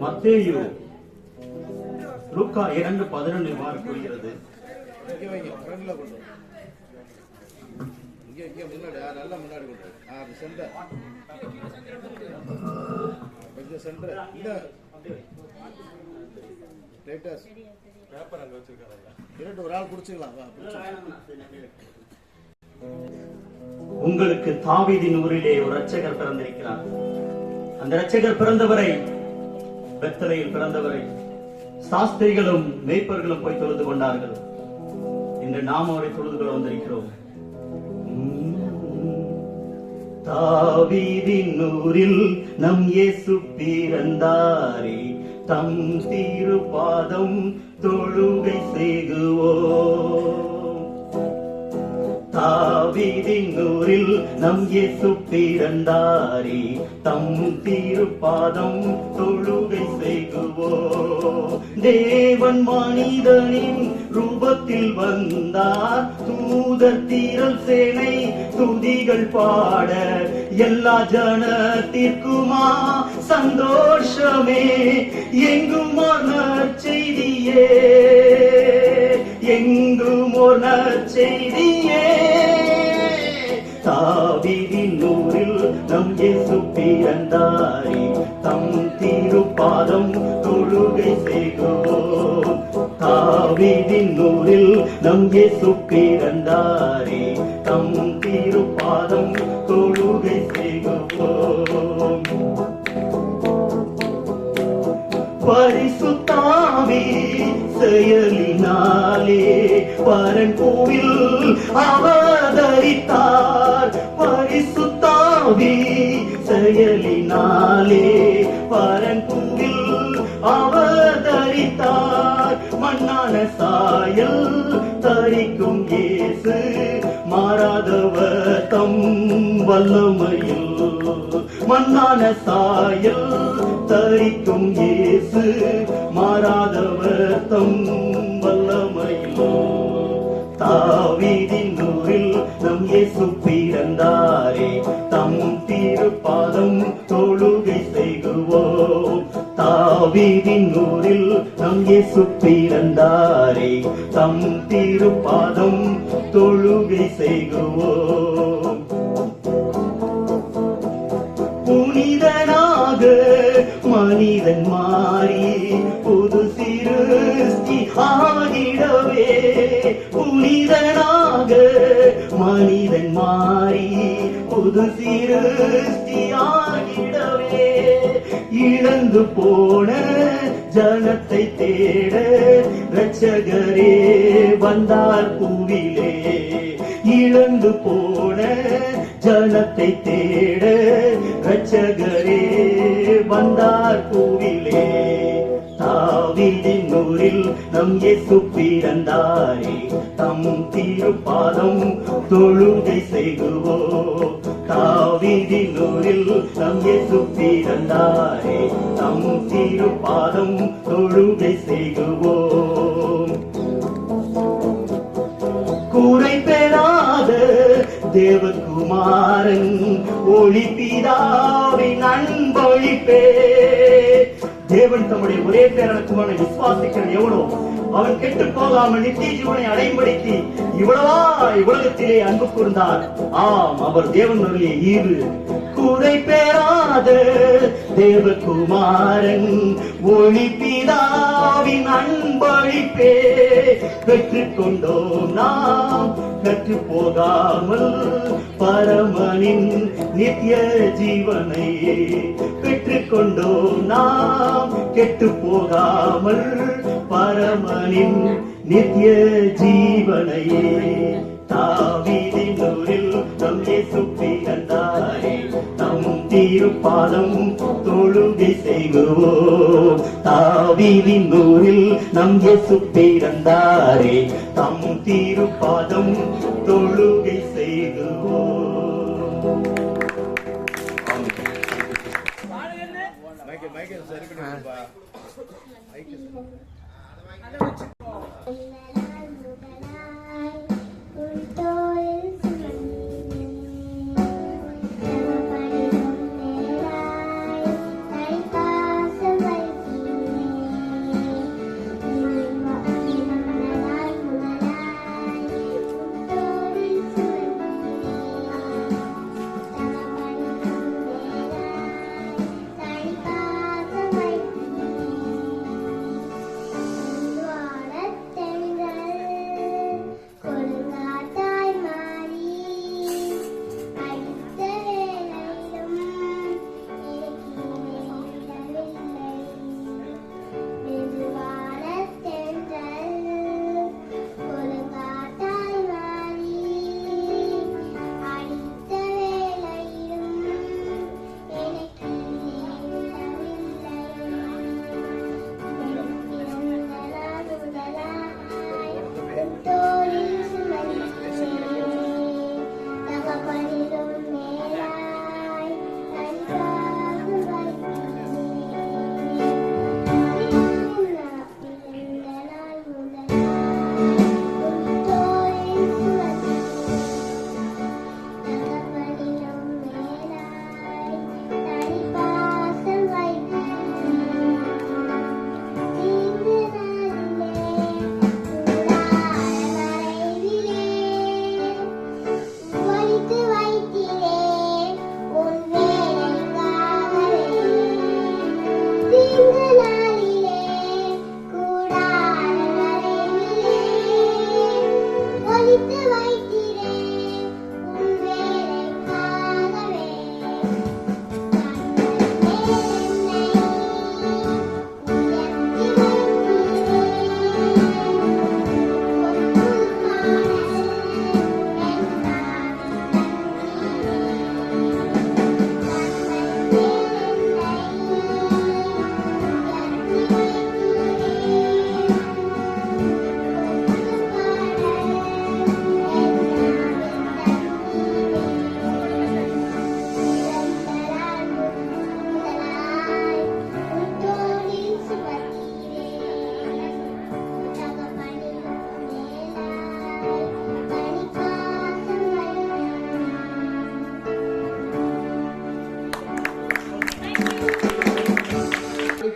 மத்தேயு லூக்கா 2:11 இவ்வாறு கூறுகிறது. உங்களுக்கு தாவீதின் ஊரிலே ஒரு இரட்சகர் பிறந்திருக்கிறார். அந்த இரட்சகர் பிறந்தவரை, பெத்லகேமில் பிறந்தவரை சாஸ்திரிகளும் மேய்ப்பர்களும் போய் தொழுது கொண்டார்கள். இன்று நாம் அவரை தொழுது கொள்ள வந்திருக்கிறோம். தாவீதின் ஊரில் நம் இயேசு பிறந்தாரே, தம் திருப்பாதம் தொழுகை செய்குவோம். தாவீதின் ஊரில் நம் இயேசு பிறந்தாரே, தம் திருப்பாதம் தொழுகை செய்குவோம். தேவன் மனிதனின் ரூபத்தில் வந்தார், தூதர் திரள் சேனை துதிகள் பாட, எல்லா ஜனத்திற்குமா சந்தோஷமே, எங்கும் ஒரு நற்செய்தியே, எங்கும் ஒரு நற்செய்தியே. தாவீதின் ஊரில் நம் இயேசு பிறந்தாரே, தம் திருப்பாதம் தொழுகை செய்குவோம். தாவீதின் ஊரில் நம் இயேசு பிறந்தாரே, தம் திருப்பாதம் தொழுகை செய்குவோம். பரிசுத்தாவி செயலினாலே பரன் கோவில் அவதரித்தார். பரிசுத்தாவி செயலினாலே பரன் கோவில் அவதரித்தார். மண்ணான சாயல் தரிக்கும் இயேசு, மாறாதவர் தம் வல்லமையில். மண்ணான சாயல் தரிக்கும் இயேசு, மாறாதவர் தம் வல்லமையில். தாவீதின் ஊரில் நம் இயேசு பிறந்தாரே, தம் திருப்பாதம் தொழுகை செய்குவோம். செய்குவோம். தாவீதின் ஊரில் நம் இயேசு பிறந்தாரே, தம் திருப்பாதம் தொழுகை செய்குவோம். புனிதனாக மனிதன் மாறி புது சிருஷ்டி ஆகிடவே, புனிதனாக மனிதன் மாறி புது சிருஷ்டி ஆகிடவே, இழந்து போன ஜனத்தை தேட இரட்சகரே வந்தார் பூவிலே, இழந்து போன ஜனத்தை தேட இரட்சகரே வந்தார் பூவிலே. தாவீதின் ஊரில் நம் இயேசு பிறந்தாரே, தம் திருப்பாதம் தொழுகை செய்குவோம். தாவீதின் ஊரில் நம் இயேசு பிறந்தாரே, தம் திருப்பாதம் தொழுகை செய்குவோம். கூரை பெறாத தேவகுமாரன் ஒளி பிதாவின் அன்பளிப்பே. தேவன் தம்முடைய ஒரே பேரான குமாரனை விசுவாசிக்கிற எவனோ அவன் கெட்டு போகாமல் நித்திய ஜீவனை அடைம்படுத்தி இவ்வளவா உலகத்திலே அன்பு கூர்ந்தார். ஆம், அவர் தேவன் அருளிய ஈவு. கூரை பெறாத தேவகுமாரன் ஒளி பிதாவின் அன்பளிப்பே. பெற்றுக் கொண்டோம் நாம் கற்று போகாமல் பரமனின் நித்திய ஜீவனை. பெற்றுக் கொண்டோம் நாம் கெட்டு போகாமல் பரமனின் நித்திய ஜீவனையே. தாவீதின் ஊரில் நம் இயேசு பிறந்தாரே, தம் திருப்பாதம் தொழுகை செய்குவோம். தாவீதின் ஊரில் நம் இயேசு பிறந்தாரே, தம் திருப்பாதம் தொழுகை செய்குவோம். வாழ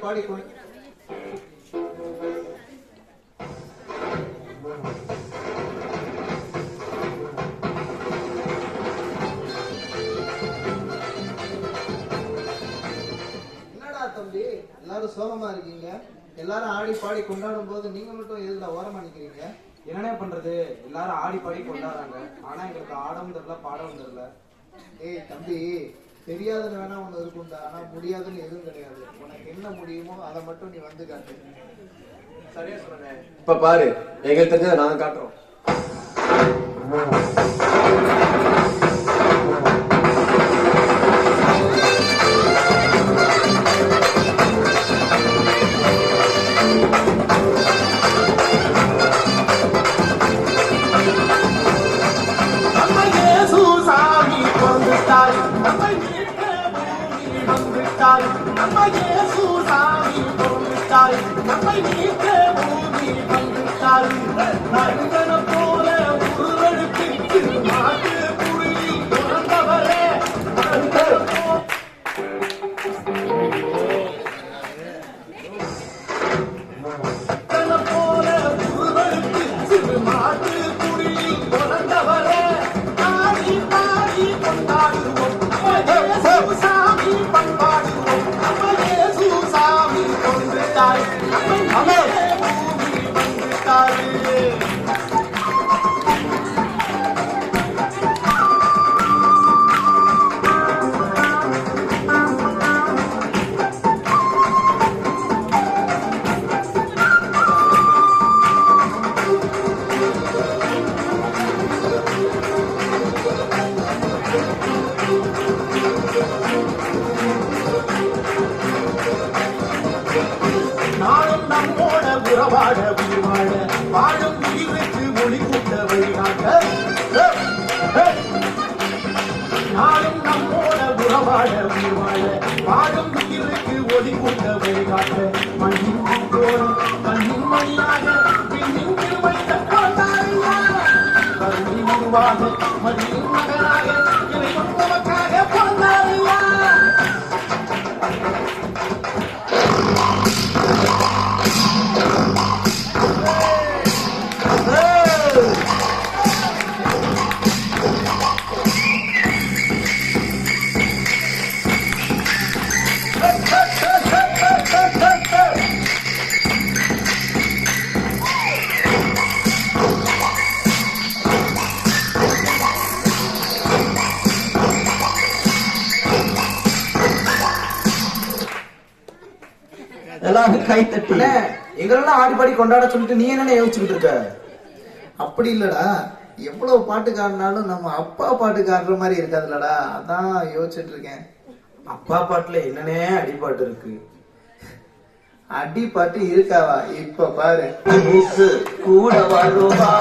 பாடி என்னடா தம்பி எல்லாரும் சோகமா இருக்கீங்க? எல்லாரும் ஆடி பாடி கொண்டாடும் போது நீங்க மட்டும் எதுல ஓரமா நிக்கிறீங்க? என்னண்ணே பண்றது, எல்லாரும் ஆடி பாடி கொண்டாடுறாங்க. ஆனா எங்களுக்கு ஆடவும் தெரியல பாடவும் தெரியல. ஏய் தம்பி, தெரியாதுன்னு வேணா ஒண்ணு இருக்கும்டா, ஆனா முடியாதுன்னு எதுவும் கிடையாது. உனக்கு என்ன முடியுமோ அதை மட்டும் நீ வந்து காட்டு. சரியா சொல்றேன். இப்ப பாரு, எங்களுக்கு தெரிஞ்சதை நான் காட்டுறோம். கைத்தட்டி எங்களெல்லாம் ஆடி பாடி கொண்டாட சொல்லிட்டு நீ என்ன யோசிச்சுக்கிட்டு இருக்க? அப்படி இல்லடா, எவ்வளவு பாட்டுக்காரனாலும் நம்ம அப்பா பாட்டுக்காடுற மாதிரி இருக்காதுலடா, அதான் யோசிச்சுட்டு இருக்கேன். அப்பா பாட்டுல என்னன்னே அடிப்பாட்டு இருக்கு. அடிப்பாட்டு இருக்காவா? இப்ப பாரு. கூட வருவா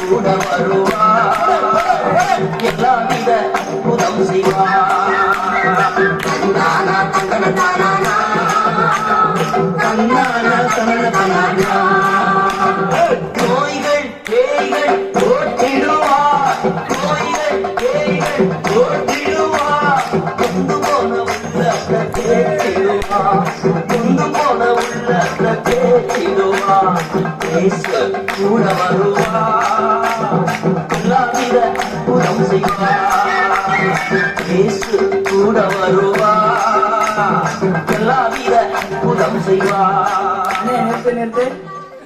கூட வருவா எல்லாவித புதம் செய்வா. நோய்கள் பேய்கள் ஓட்டிடுவா, நோய்கள் பேய்கள் ஓட்டிடுவா. கொண்டு போன உள்ளத்தை தேற்றிடுவா, கொண்டு போன உள்ளத்தை தேற்றிடுவா. இயேசு கூட வருவா, எல்லாவித புதம் செய்வா. இயேசு கூட வருவா, எல்லாவித புதம் செய்வா. நேத்து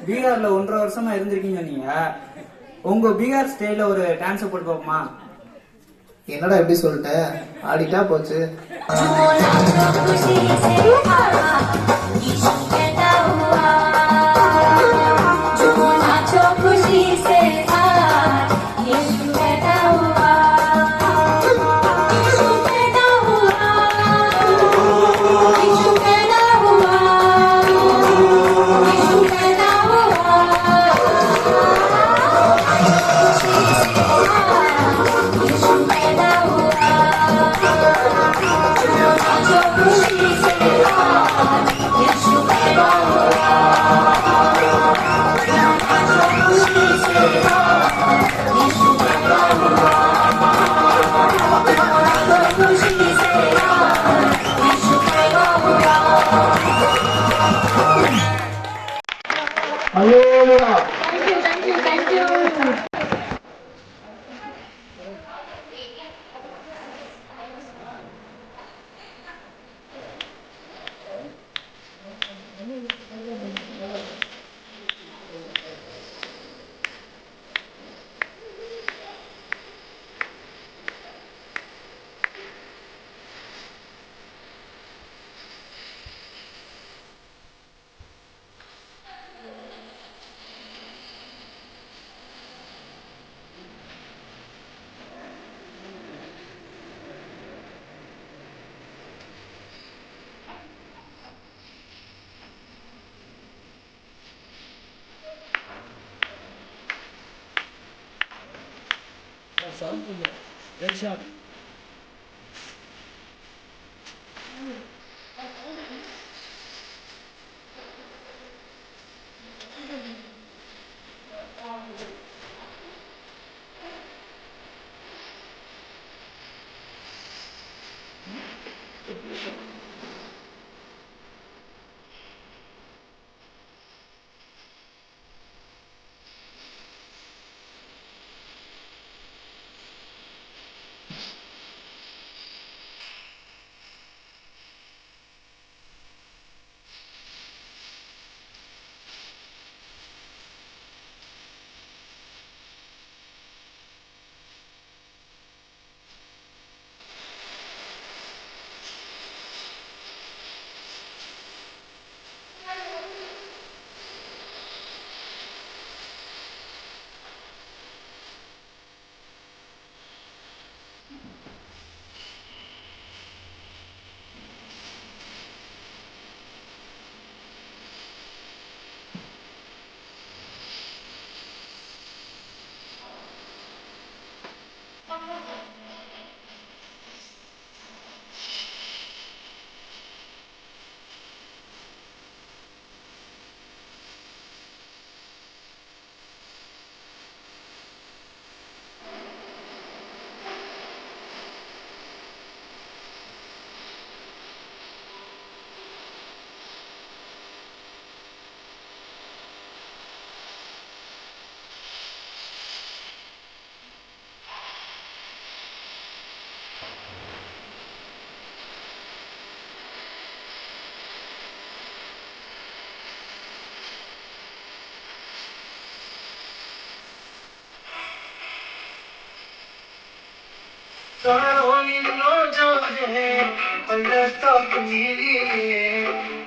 பீகார்ல 1.5 வருஷமா இருந்திருக்கீங்க நீங்க. உங்க பீகார் ஸ்டைல ஒரு டான்ஸ் போட்டு பார்ப்போமா? என்னடா எப்படி சொல்லிட்ட? ஆடிட்டா போச்சு. Yes, சால்வ் பண்ணுறேன். Right shot.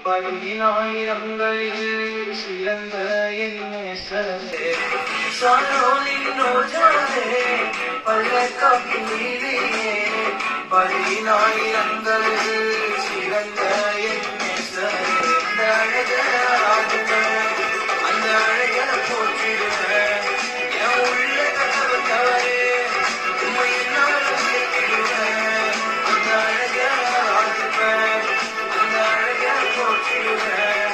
பல்லினாயிரங்களில் சிறந்த என் நேசரே சாரோனின் ரோஜாவே பள்ளக்காட்டிலே பல்லினாயிரங்களில் சிறந்த என் நேசரே அந்த அழகாக அந்த அழகன போற்றிடுவேன் என் உள்ள கதவு தவறே உண்மை என்னால் கேட்கிறேன் அந்த அழகாக அந்த அழகன போற்றிடுவேன்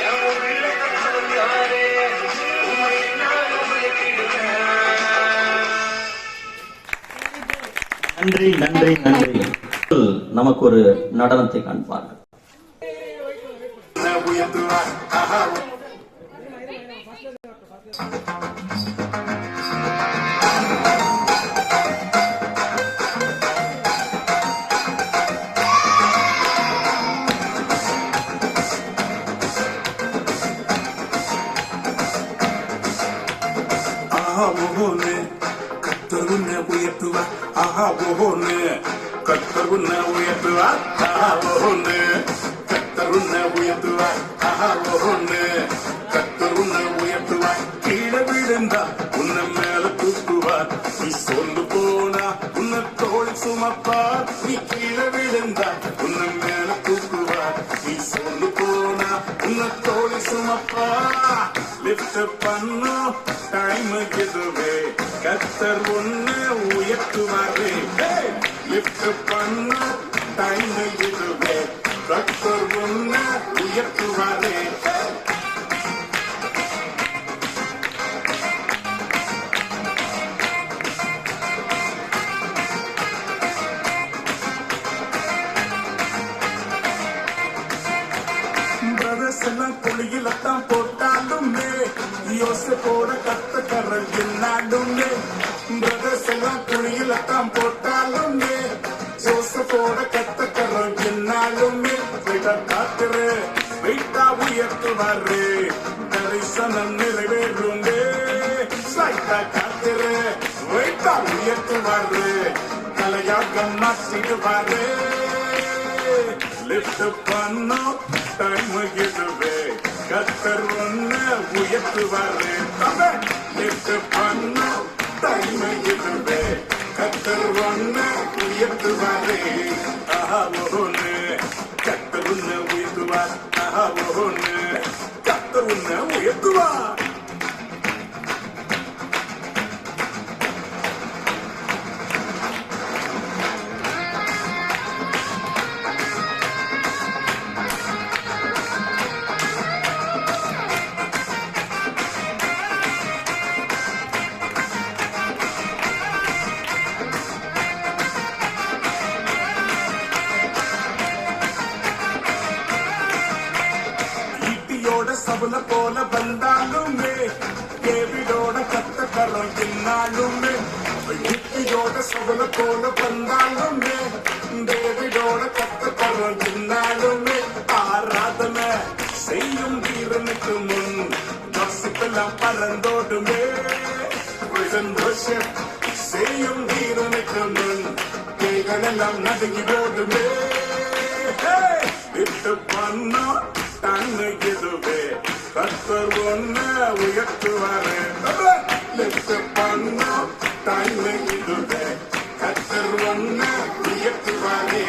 என் உள்ள கதவு தவறே உண்மை என்னால் கேட்கிறேன். நன்றி நன்றி நன்றி. நமக்கு ஒரு நடனத்தை காண்பார்கள். கத்தர் உன்னை உயர்த்துவார். ஆஹா ஓஹோன்னு கத்தர் உன்னை உயர்த்துவார். ஆஹா ஓஹோன்னு கத்தர் உன்னை உயர்த்துவார். ஆஹா ஓஹோன்னு கத்தர் உன்னை உயர்த்துவார். கீழே விழுந்தா உன்னை மேல தூக்குவார். நீ சொந்து போனா உன்னை தோள் சுமப்பார். நீ கீழே விழுந்தா உன்னை மேல தூக்குவார். நீ சொந்து போனா உன்னை தோள் சுமப்பார். லிப்ட் பண்ணு டைம் இதுவே கத்தர் ஒன்னு உயர்த்துவாரே. லிப்ட் பண்ண டைம் இதுவே கத்தர் ஒன்னு உயர்த்துவாரே. பிரதர்ஸ் எல்லாம் குழியில்தான் போட்டாலுமே யோசிப்போட கத்துக்கறல் என்னாலுமே. பிரதர்ஸ் எல்லாம் குழியில்தான் போட்டாலுமே ஜோசப்போட கத்துக்கறல் என்னாலுமே. காத்துரு வெயிட்டா உயர்த்துவாரு. தரிசனம் நிறைவேறுமே. காத்துரு வெயிட்டா உயர்த்துவாரு. தலையாக மாற்றிடுவாரு. லிப்ட் பண்ணோம் டைம் இதுவே கத்தர் ஒன்னு உயர்த்துவாரு. லிப்ட் பண்ணோம் டைம் இதுவே கத்தர் ஒன்னு உயர்த்துவாரு. ஆஹா ஒன்னு கத்தர் ஒன்னு உயர்த்துவார். ஆஹா ஒன்னு கத்தர் ஒன்னு உயர்த்துவார். போல வந்தாலுமே டேவிடோட கத்தக்கரம் என்னாலுமே யுக்தியோட சபல போல வந்தாலுமே டேவிடோட கத்தக்கரம் என்னாலுமே ஆராதனை செய்யும் வீரனுக்கு முன் வாசிப்பெல்லாம் பறந்தோடுமே செய்யும் வீரனுக்கு முன் கைகளெல்லாம் நடுங்கி ஓடுமே விட்டு பண்ணா தன்னை எதுவே கத்தர் ஒன்ன உயர்த்துவாரு விட்டு பண்ணா தன்னை எதுவே கத்தர் ஒன்ன உயர்த்துவாரே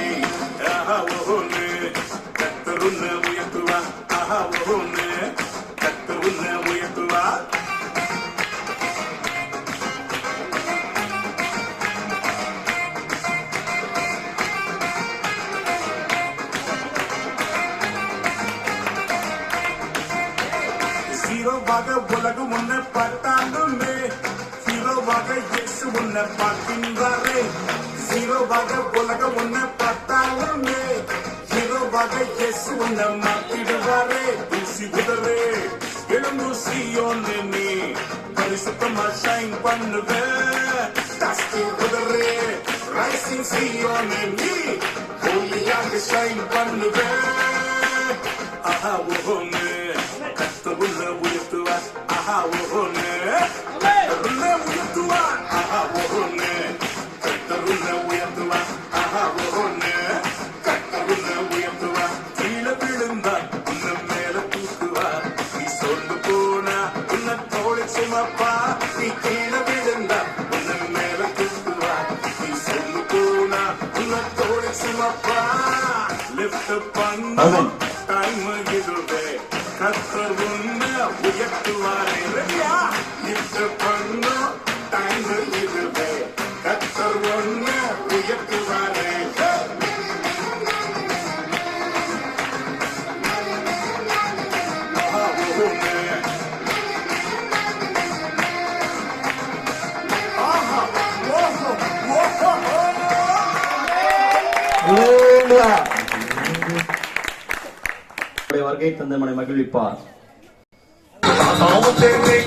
ஆஹா ஒன்று கத்தர் ஒன்ன உயர்த்துவா ஆஹா ஒன்று கத்தர் ஒன்ன உயர்த்துவா ஹீரோவாக உலகம் உன்னை பார்த்தாலுமே ஹீரோவாக இயேசு உன்னை பார்க்கின்றாரே ஹீரோவாக உலகம் உன்னை பார்த்தாலுமே ஹீரோவாக இயேசு உன்னை மாற்றிடுவாரே தூசி குதிரே எழும்பு சீயோன்னு நீ பரிசுத்தமா ஷைன் பண்ணுவே தஸ்தி குதிரே ரைசிங் சீயோன்னு நீ ஹோலியாக ஷைன் பண்ணுவே ஆஹா ஒன்று கத்தருள்ள உயர்த்துவா ஆஹா ஒன்று கத்தருள்ள உயர்த்துவா ஆஹா ஒன்று கத்தருள்ள உயர்த்துவா ஆஹா ஒன்று கத்தருள்ள உயர்த்துவா கீழே விழுந்தா உன்னை மேல தூக்குவா நீ சொல்லு போனா உன்னை தோளை சுமப்பா நீ கீழே விழுந்தா உன்னை மேல தூக்குவா நீ சொல்லு போனா உன்னை தோளை சுமப்பா லிஃப்ட் பண்ண டைம் இதுவே கத்தர் உன்னை உயர்த்துவாரே லிஃப்ட் பண்ண டைம் இதுவே கத்தர் உன்னை உயர்த்துவாரே வருகை தந்த மனை மகிழ்விப்பார்.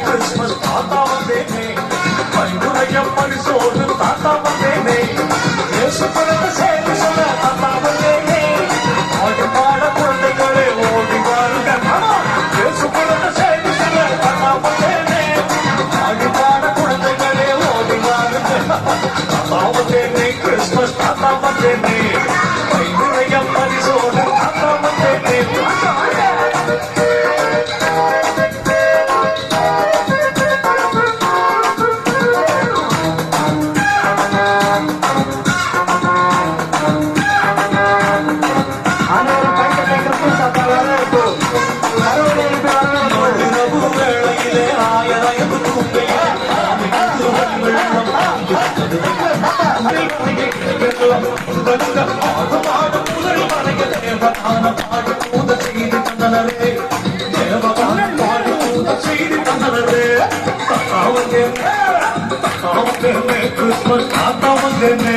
கிறிஸ்மஸ் தாத்தா வந்தேனே பரிந்துரைய பரிசோடு தாத்தா வந்தேனே இயேசு பிறந்த செய்தி சொல்ல தாத்தா வந்தேனே ஆடி பாட குழந்தைகளே ஓடி வாருங்க இயேசு பிறந்த செய்தி சொல்ல தாத்தா வந்தேனே ஆடி பாட குழந்தைகளே ஓடி வாருங்க தாத்தா வந்தேனே கிறிஸ்மஸ் தாத்தா வந்தேனே பரிந்துரைய பரிசோடு தாத்தா வந்தேனே கிறிஸ்மஸ் தாத்தா வந்தேனே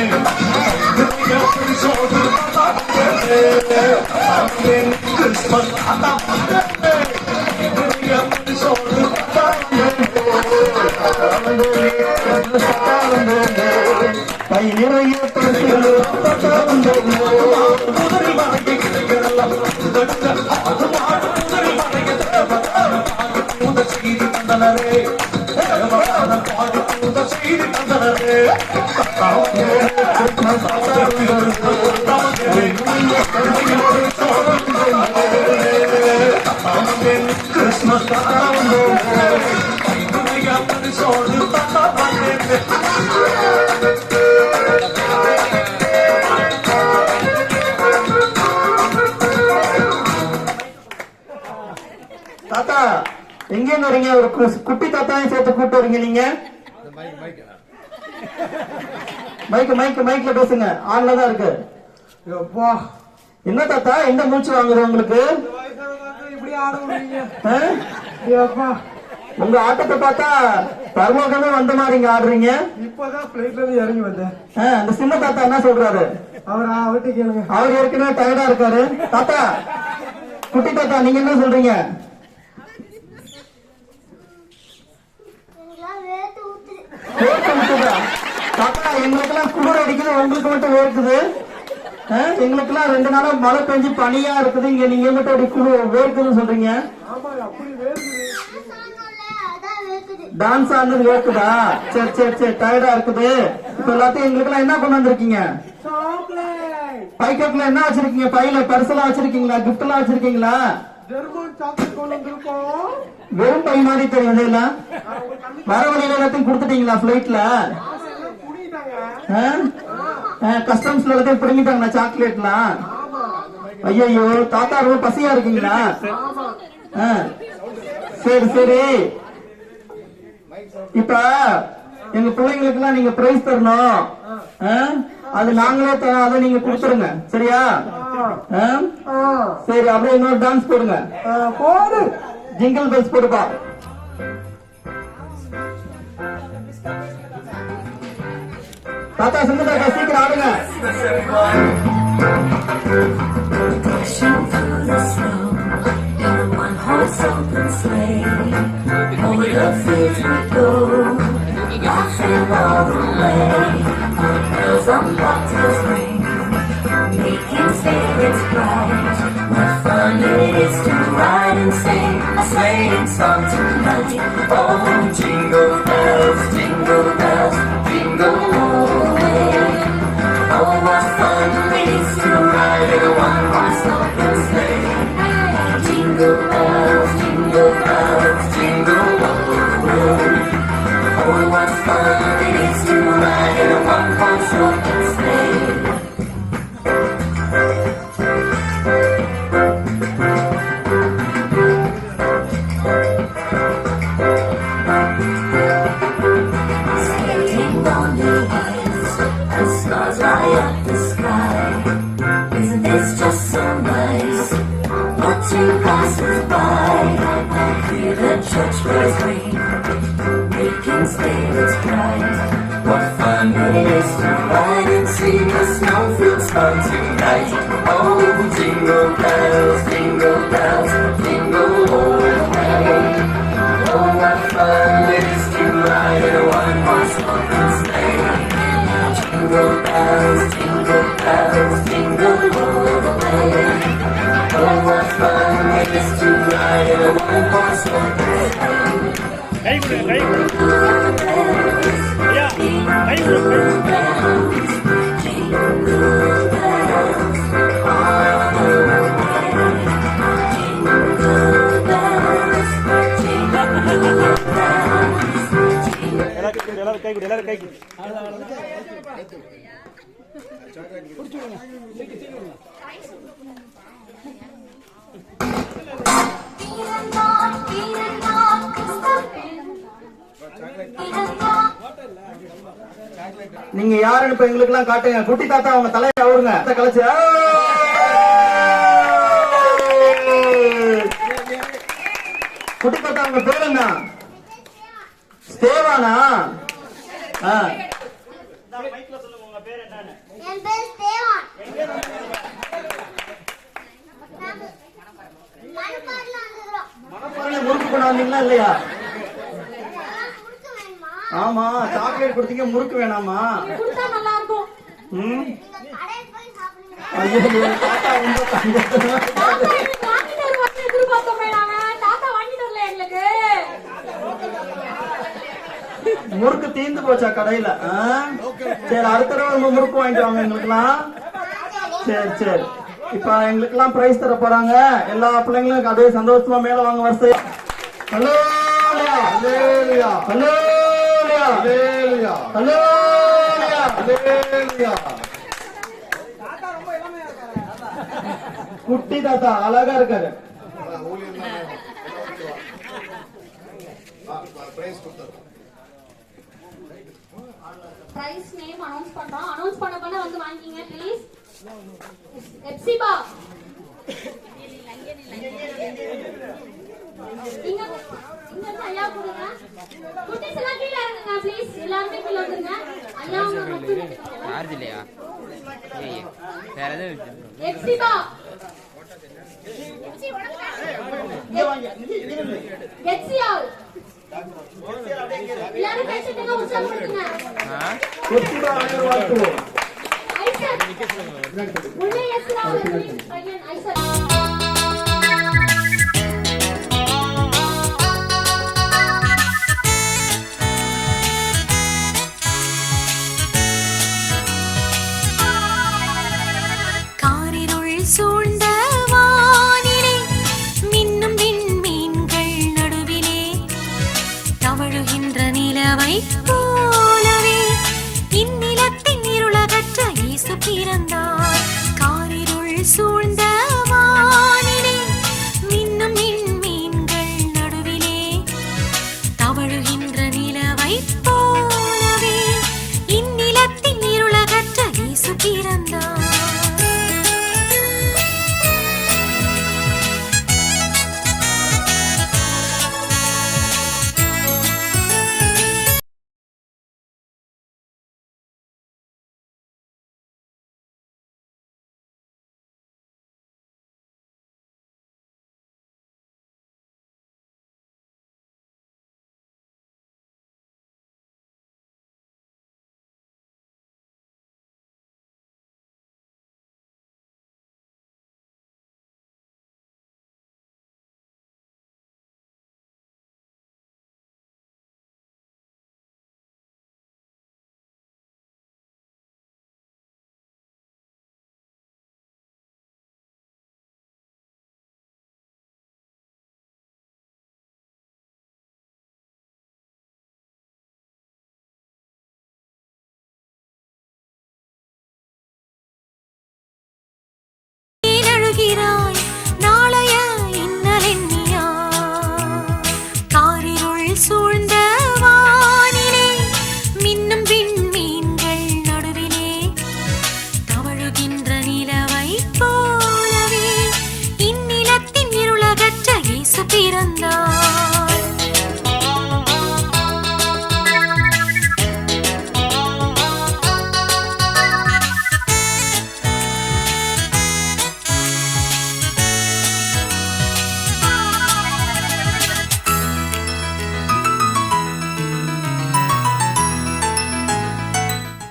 கிறிஸ்மஸ் தாத்தா கை நிறைய கிறிஸ்மஸ் தாத்தா எங்க வரீங்க? ஒரு குட்டி தாத்தாவையும் சேர்த்து கூட்டு வரீங்க நீங்க. மைக்ல பேசுங்க, ஆன்ல தான் இருக்கு. என்ன தாத்தா எந்த மூச்சு வாங்குது உங்களுக்கு? இப்படி ஆட முடியுங்க? உங்க ஆட்டத்தை பார்த்தா பரலோகமே வந்த மாதிரி இங்க ஆடுறீங்க. இப்பதான் பிளைட்ல இருந்து இறங்கி வந்தேன். அந்த சின்ன தாத்தா என்ன சொல்றாரு? அவர்கிட்ட கேளுங்க. அவர் ஏற்கனவே டயர்டா இருக்காரு. தாத்தா, குட்டி தாத்தா நீங்க என்ன சொல்றீங்க? எங்களுக்கெல்லாம் குளிர் அடிக்குது, உங்களுக்கு மட்டும் வேர்க்குது. எங்களுக்கெல்லாம் 2 நாளா மழை பெஞ்சு பனியா இருக்குது, இங்க நீங்க மட்டும் அப்படி குளிர் வேர்க்குதுன்னு சொல்றீங்க. டான்ஸ் ஆனது வேர்க்குதா? சரி சரி சரி, டயர்டா இருக்குது. இப்ப எல்லாத்தையும் எங்களுக்கெல்லாம் என்ன கொண்டு வந்திருக்கீங்க? பைக்கெட்ல என்ன வச்சிருக்கீங்க? பையில பரிசெல்லாம் வச்சிருக்கீங்களா? கிஃப்ட் எல்லாம் வச்சிருக்கீங்களா? வெறும் பை மாதிரி தெரியுது. இல்ல வர வழியில எல்லாத்தையும் கொடுத்துட்டீங்களா? பிளைட்ல கஸ்டம்ஸ்ல எல்லாத்தையும் பிடிங்கிட்டாங்களா சாக்லேட்லாம்? ஐயோ, தாத்தா ரொம்ப பசியா இருக்கீங்களா? சரி சரி, இப்ப எங்க பிள்ளைங்களுக்கு எல்லாம் நீங்க பிரைஸ் தரணும். அது நாங்களே தரோம், அதை நீங்க கொடுத்துருங்க. சரியா? சரி, அப்படியே இன்னொரு டான்ஸ் போடுங்க. போடு, ஜிங்கிள் பெல்ஸ் போடுப்பா. தாத்தா சுந்தர் தாத்தா சீக்கிரம் ஆடுங்க. Horse open sleigh, over the fields we go, laughing all the way. Bells on bobtails ring, making spirits bright. What fun it is to ride and sing a sleighing song tonight. Oh, jingle bells, jingle all the way. Oh, what fun it is to ride in a one-horse open sleigh. Jingle bells, jingle all the way. Oh, what fun it is to ride in a one-horse open sleigh. Skating on the ice, the stars light up the sky. Isn't this just so nice? Watching passers by, hear the church bells ring, making spirits bright. What fun it is to ride and see the snowfields fun tonight. Oh, jingle bells, jingle all the way. Oh, what fun it is to ride in a one-horse open sleigh. Jingle bells, jingle all the way. Oh, what fun it is to ride in a one-horse open sleigh. நீங்க யாருன்னு இப்ப எங்களுக்கு எல்லாம் காட்டுங்க. குட்டி தாத்தா அவங்க தலையை அவருங்க கலைச்சு. குட்டி தாத்தா உங்க பேர் என்ன? ஸ்தேவானா? என் பேர் ஸ்தேவான். மனப்பாறையில முறுக்கு கொண்டு வந்தீங்களா இல்லையா? ஆமா, சாக்லேட் கொடுத்தீங்க, முறுக்கு வேணாமா? நல்லா இருக்கும். தாத்தா முறுக்கு தீந்து போச்சா கடையில? சரி, அடுத்த தடவை முறுக்கு வாங்கிட்டு வாங்க எங்களுக்குலாம். சரி சரி, இப்ப எங்களுக்கெல்லாம் பிரைஸ் தர போறாங்க. எல்லா பிள்ளைங்களும் அதே சந்தோஷமா மேல வாங்க வரிசை. ஹலோ ஹலோ குட்டி தாத்தா அழகா இருக்காரு. பிரைஸ் நேம் அனௌன்ஸ் பண்றோம். அனௌன்ஸ் பண்ண வந்து வாங்கிங்க ப்ளீஸ். எப்சிபா இங்க ஐயா கொடுங்க. குட்டீஸ் எல்லாம் கீழ இறங்குங்க ப்ளீஸ். எல்லாரும் கீழ வந்துருங்க. ஐயா உங்க மட்டும் சார்ஜ் இல்லையா? வேற எது? எப்சிபா எப்சிஆல் எல்லாரும் பேசிட்டுங்க, உற்சாகப்படுத்துங்க. எப்சிபா வழங்க வாழ்த்துவோம். ஐசக். முல்லை எஸ்ரா அவர்களின் பையன் ஐசக்.